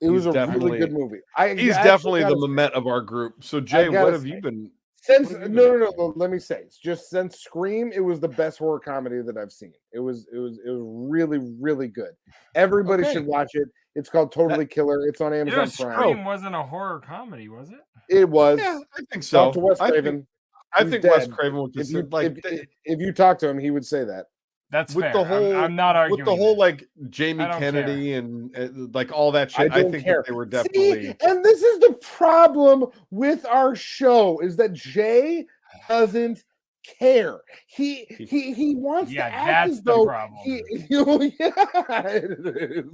It was a really good movie. He's definitely the Mamet of our group. So Jay, what have you been? No. Let me say, it's just since Scream, it was the best horror comedy that I've seen. It was really, really good. Everybody should watch it. It's called Totally Killer. It's on Amazon Prime. Scream wasn't a horror comedy, was it? It was. Yeah, I think so. Talk to Wes Craven. I think Wes Craven would consider if you talk to him, he would say that. That's with fair. The whole, I'm not arguing. With the whole like Jamie Kennedy and like all that shit. I think that they were definitely. See, and this is the problem with our show is that Jay doesn't care. He wants to act as though it is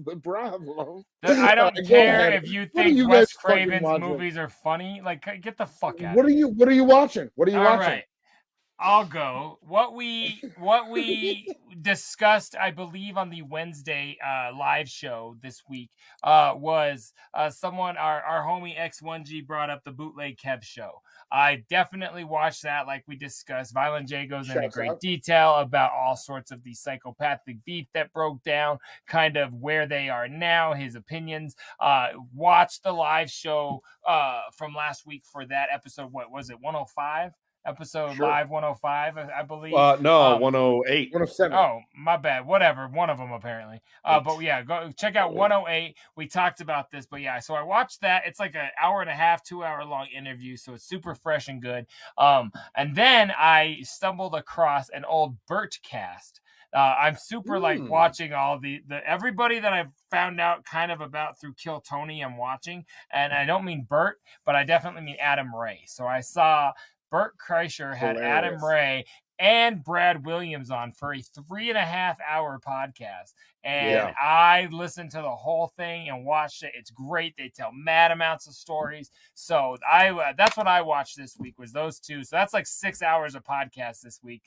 the problem. I don't care if you think Wes Craven's movies are funny. Like, get the fuck out. What are you watching? What are you watching? Right. I'll go. What we discussed, I believe, on the Wednesday live show this week was someone, our homie X1G brought up the Bootleg Kev show. I definitely watched that, like we discussed. Violent J goes into great detail about all sorts of the psychopathic beef that broke down, kind of where they are now, his opinions. Watch the live show from last week for that episode. What was it, 105? Episode live 105, I believe. No, 108. 107. Oh, my bad. Whatever. One of them, apparently. But yeah, go check out 108. We talked about this, but yeah, so I watched that. It's like an hour and a half, 2 hour long interview, so it's super fresh and good. And then I stumbled across an old Burt cast. I'm super like watching all the everybody that I've found out kind of about through Kill Tony. I'm watching, and I don't mean Burt, but I definitely mean Adam Ray. So I saw Burt Kreischer had Adam Ray and Brad Williams on for a 3.5 hour podcast. And I listened to the whole thing and watched it. It's great. They tell mad amounts of stories. So that's what I watched this week, was those two. So that's like 6 hours of podcast this week.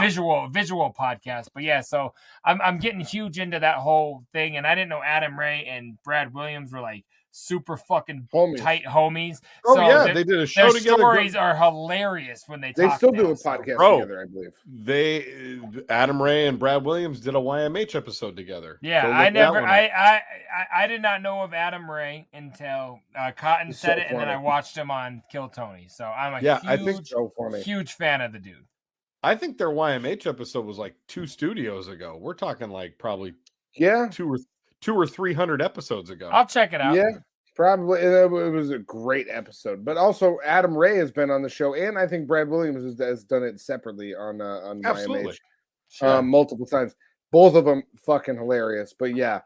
Visual podcast. But yeah, so I'm getting huge into that whole thing. And I didn't know Adam Ray and Brad Williams were like super fucking tight homies. Oh, so yeah, they did a show their together. Stories are hilarious when they talk. They still do a podcast together, I believe. Adam Ray and Brad Williams did a YMH episode together. Yeah, I did not know of Adam Ray until Cotton said it, and then I watched him on Kill Tony. So I'm a huge fan of the dude. I think their YMH episode was like 2 studios ago. We're talking like probably 200 or 300 episodes ago. I'll check it out. Yeah, probably. It was a great episode. But also, Adam Ray has been on the show, and I think Brad Williams has done it separately on YMH multiple times. Both of them fucking hilarious. But yeah.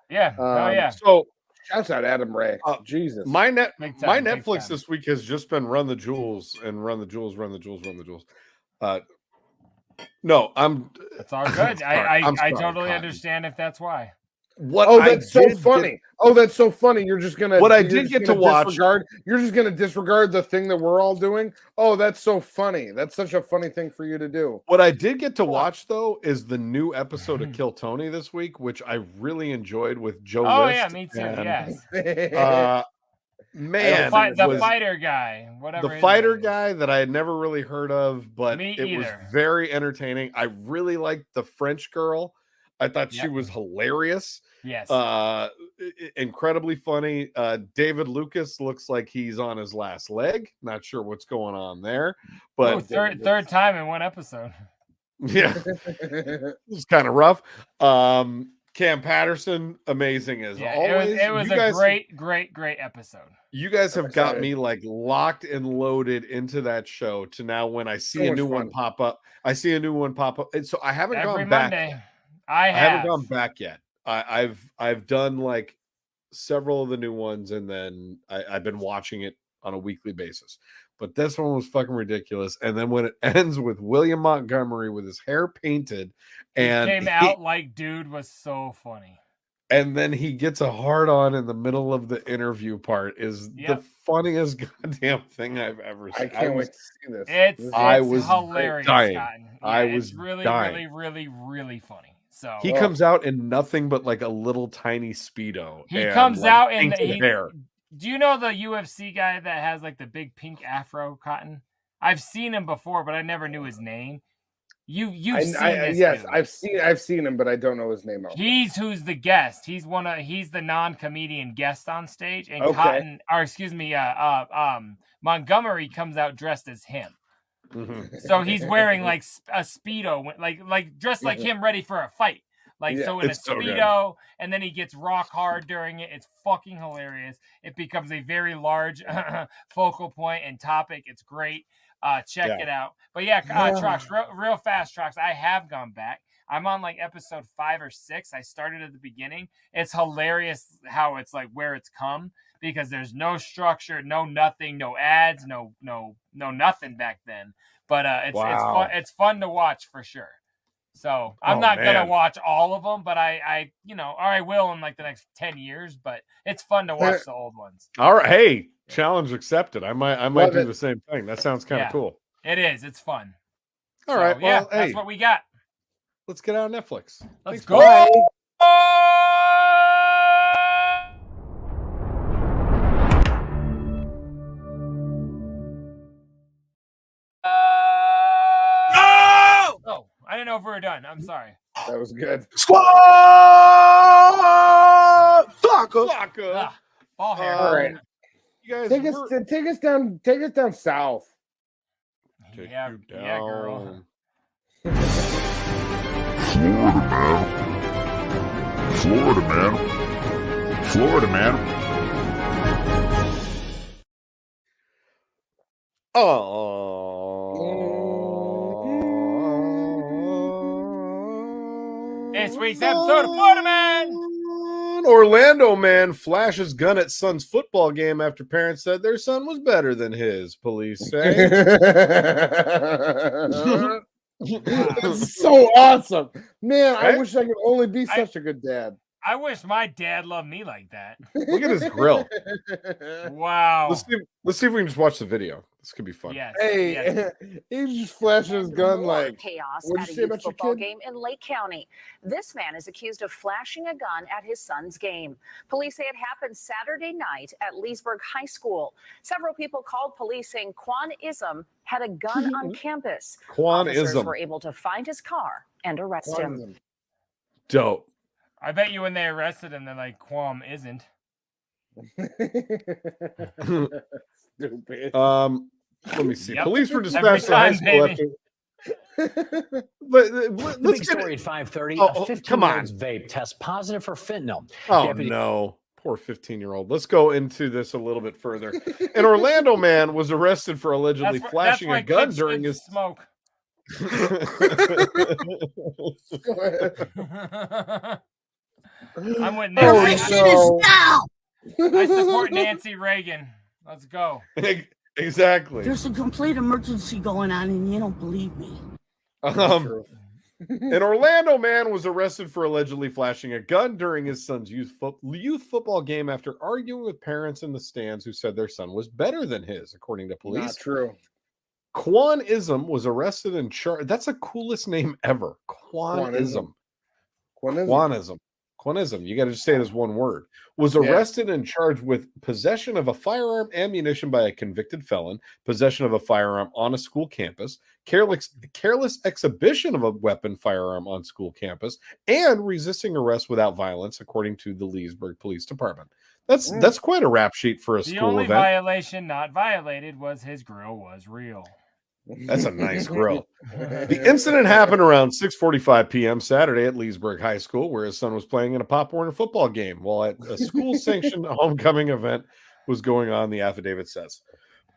So shouts out Adam Ray. Jesus. My Netflix this week has just been Run the Jewels and Run the Jewels, Run the Jewels, Run the Jewels. No, That's all good. I totally understand if that's why. That's so funny. That's so funny. You're just gonna. I did get to watch. You're just gonna disregard the thing that we're all doing. Oh, that's so funny. That's such a funny thing for you to do. What I did get to watch though is the new episode of Kill Tony this week, which I really enjoyed with Joe. Oh List yeah, me too. And, yes. Man, the fighter guy, whatever. The fighter guy that I had never really heard of, but it was very entertaining. I really liked the French girl. I thought she was hilarious. Yes. Incredibly funny. David Lucas looks like he's on his last leg. Not sure what's going on there, but third time in one episode. Yeah. It's kind of rough. Cam Patterson, amazing as always. It was a great episode. You guys have got me like locked and loaded into that show to now when I see a new one pop up. And so I haven't gone back. Monday. I haven't gone back yet. I've done like several of the new ones, and then I've been watching it on a weekly basis. But this one was fucking ridiculous. And then when it ends with William Montgomery with his hair painted, and came out like dude was so funny. And then he gets a hard on in the middle of the interview part is the funniest goddamn thing I've ever seen. I can't wait to see this. It's hilarious. Dying. I was really funny. So he comes out in nothing but like a little tiny Speedo. He comes out in the hair. Do you know the UFC guy that has like the big pink afro, Cotton? I've seen him before, but I never knew his name. You've seen this? Yes, dude. I've seen him, but I don't know his name. He's who's the guest. He's the non-comedian guest on stage, and Montgomery comes out dressed as him. Mm-hmm. So he's wearing like a Speedo, like dressed like him, ready for a fight. Like so in a Speedo, and then he gets rock hard during it. It's fucking hilarious. It becomes a very large focal point and topic. It's great. Check it out. But Trox, real fast, Trox. I have gone back. I'm on like episode 5 or 6. I started at the beginning. It's hilarious how it's like where it's come, because there's no structure, no nothing, no ads, no nothing back then. But it's fun to watch for sure. So I'm not gonna watch all of them, but I will in like the next 10 years. But it's fun to watch the old ones. All right, hey, challenge accepted. I might do the same thing. That sounds kind of cool. It is. It's fun. All right. Yeah, Well, that's what we got. Let's get out on Netflix. Let's Thanks, go. bye. Oh, I didn't know if we were done. I'm sorry. That was good. Squad! Flocka! Ball hair. All right. You guys Take us down south. Yeah, girl. Florida, man. This week's episode of Florida Man. Orlando man flashes gun at son's football game after parents said their son was better than his, police say. That's so awesome. Man, I wish I could only be such a good dad. I wish my dad loved me like that. Look at his grill. Wow. Let's see if we can just watch the video. This could be fun. Yes. Hey, he just flashes his gun like chaos what'd at you a say youth about your football kid? game in Lake County. This man is accused of flashing a gun at his son's game. Police say it happened Saturday night at Leesburg High School. Several people called police saying Quan Ism had a gun on campus. Quan Officers Ism. were able to find his car and arrest him. Dope. I bet you when they arrested him, they're like, Quam isn't. Stupid. Let me see. Yep. Police were dispatched to high school after. The Let's big get story at 5:30. Oh, A 15-year-old's vape tests positive for fentanyl. Oh no, poor 15-year-old. Let's go into this a little bit further. An Orlando man was arrested for allegedly flashing a gun during his smoke. I'm with Nancy. I support Nancy Reagan. Let's go. Exactly. There's a complete emergency going on, and you don't believe me. An Orlando man was arrested for allegedly flashing a gun during his son's youth football game after arguing with parents in the stands who said their son was better than his, according to police. Not true. Quan Ism was arrested and charged. That's the coolest name ever. Quan Ism. You got to just say it as one word. Was arrested and charged with possession of a firearm, ammunition by a convicted felon, possession of a firearm on a school campus, careless exhibition of a weapon firearm on school campus, and resisting arrest without violence, according to the Leesburg Police Department. That's quite a rap sheet for a the school only event. violation not violated was his grill was real. That's a nice grill. The incident happened around 6:45 p.m. Saturday at Leesburg High School, where his son was playing in a Pop Warner football game while at a school-sanctioned homecoming event was going on, the affidavit says.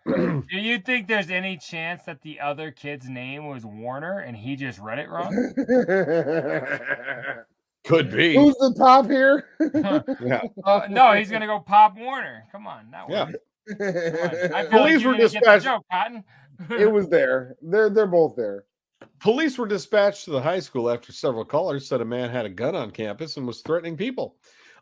Do you think there's any chance that the other kid's name was Warner and he just read it wrong? Could be. Who's the top here? Yeah. No, he's going to go Pop Warner. Come on. That Yeah. I feel Police were like you didn't get the dispatched. joke, Cotton. It was there. They're both there. Police were dispatched to the high school after several callers said a man had a gun on campus and was threatening people.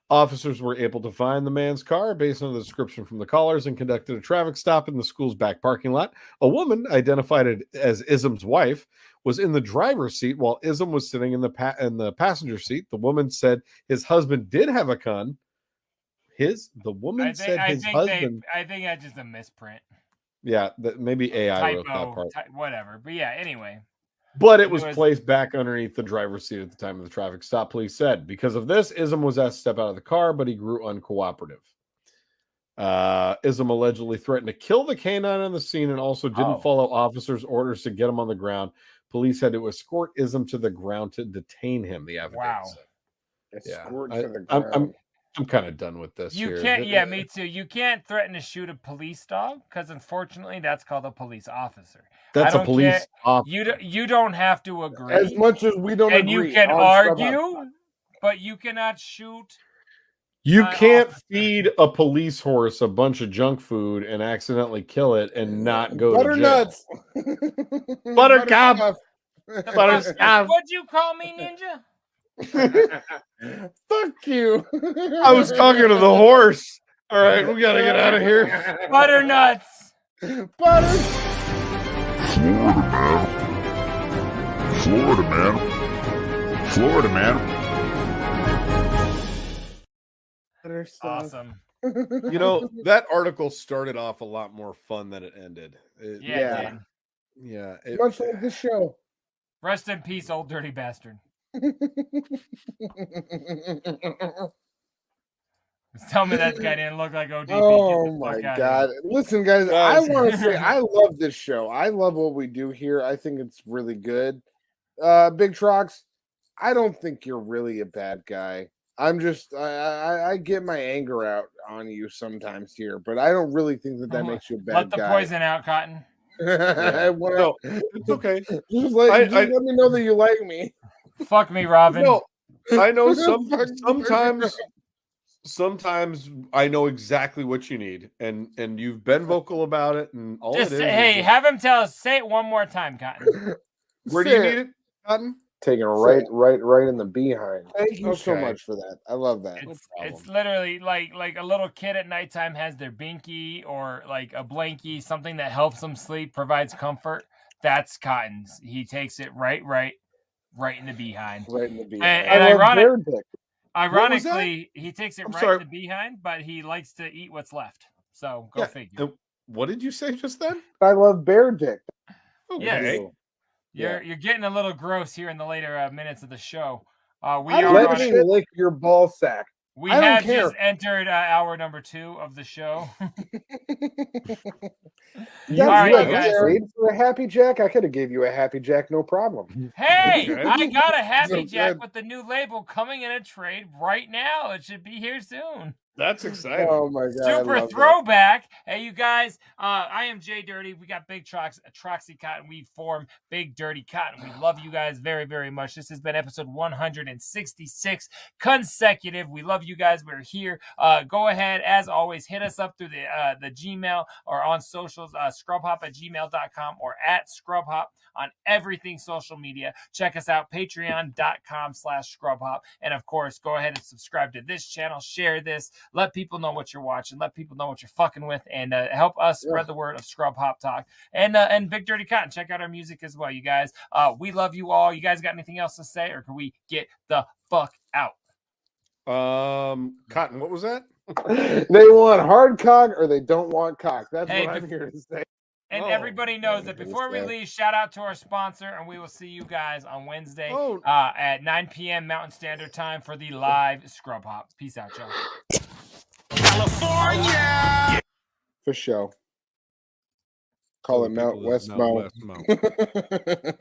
Officers were able to find the man's car based on the description from the callers and conducted a traffic stop in the school's back parking lot. A woman, identified as Ism's wife, was in the driver's seat while Ism was sitting in the passenger seat. The woman said his husband did have a gun. The woman said his husband. I think that's just a misprint. Yeah, maybe AI wrote that Typo, part. whatever. But yeah, anyway. But it was placed back underneath the driver's seat at the time of the traffic stop, police said. Because of this, Ism was asked to step out of the car, but he grew uncooperative. Ism allegedly threatened to kill the canine on the scene and also didn't follow officers' orders to get him on the ground. Police had to escort Ism to the ground to detain him, the affidavit said. Escort to the ground. I'm kind of done with this. You can't, me too. You can't threaten to shoot a police dog because, unfortunately, that's called a police officer. That's a police officer. You don't have to agree. As much as we don't and agree. You can argue, but you cannot shoot. You can't feed a police horse a bunch of junk food and accidentally kill it and not go to jail. Buttercup. Buttercup. What'd you call me, Ninja? Fuck you. I was talking to the horse. All right, we gotta get out of here. Butternuts. Florida, man. Florida, man. Awesome. You know, that article started off a lot more fun than it ended. Yeah. Yeah. Much like the show. Rest in peace, old dirty bastard. Tell me that guy didn't look like ODB. Oh my God. Listen, guys, I want to say I love this show. I love what we do here. I think it's really good. Big Trox, I don't think you're really a bad guy. I'm just I get my anger out on you sometimes here, but I don't really think that makes you a bad guy. Let the poison out, Cotton. No, it's okay. Just let me know that you like me. Fuck me, Robin. No, I know sometimes I know exactly what you need, and you've been vocal about it, and all just it is. Hey, have him tell us. Say it one more time, Cotton. Where do you need it, Cotton? Taking right in the behind. Thank you so much for that. I love that. It's literally like a little kid at nighttime has their binky or like a blankie, something that helps them sleep, provides comfort. That's Cotton's. He takes it right in the behind. Right in the behind. And ironically, he takes it in the behind, but he likes to eat what's left. So go figure. What did you say just then? I love bear dick. Okay. Yes. You're getting a little gross here in the later minutes of the show. Let me lick your ball sack. We have just entered hour number 2 of the show. Trade for a Happy Jack? I could have gave you a Happy Jack, no problem. Hey, I got a Happy Jack with the new label coming in a trade right now. It should be here soon. That's exciting. Oh my God. Super throwback. Hey, you guys, I am JDirty. We got Big Trox, Troxy Cotton. We form Big Dirty Cotton. We love you guys very, very much. This has been episode 166 consecutive. We love you guys. We're here. Go ahead, as always, hit us up through the Gmail or on socials, scrubhop@gmail.com or @scrubhop on everything social media. Check us out, patreon.com/scrubhop. And of course, go ahead and subscribe to this channel. Share this. Let people know what you're watching. Let people know what you're fucking with, and help us spread the word of Scrub Hop Talk and Big Dirty Cotton. Check out our music as well, you guys. We love you all. You guys got anything else to say, or can we get the fuck out? Cotton, what was that? They want hard cock or they don't want cock. That's what I'm here to say. And everybody knows that before we leave, shout out to our sponsor, and we will see you guys on Wednesday at 9 p.m. Mountain Standard Time for the live Scrub Hop. Peace out, y'all. California! For show. Call it Mount West Mount.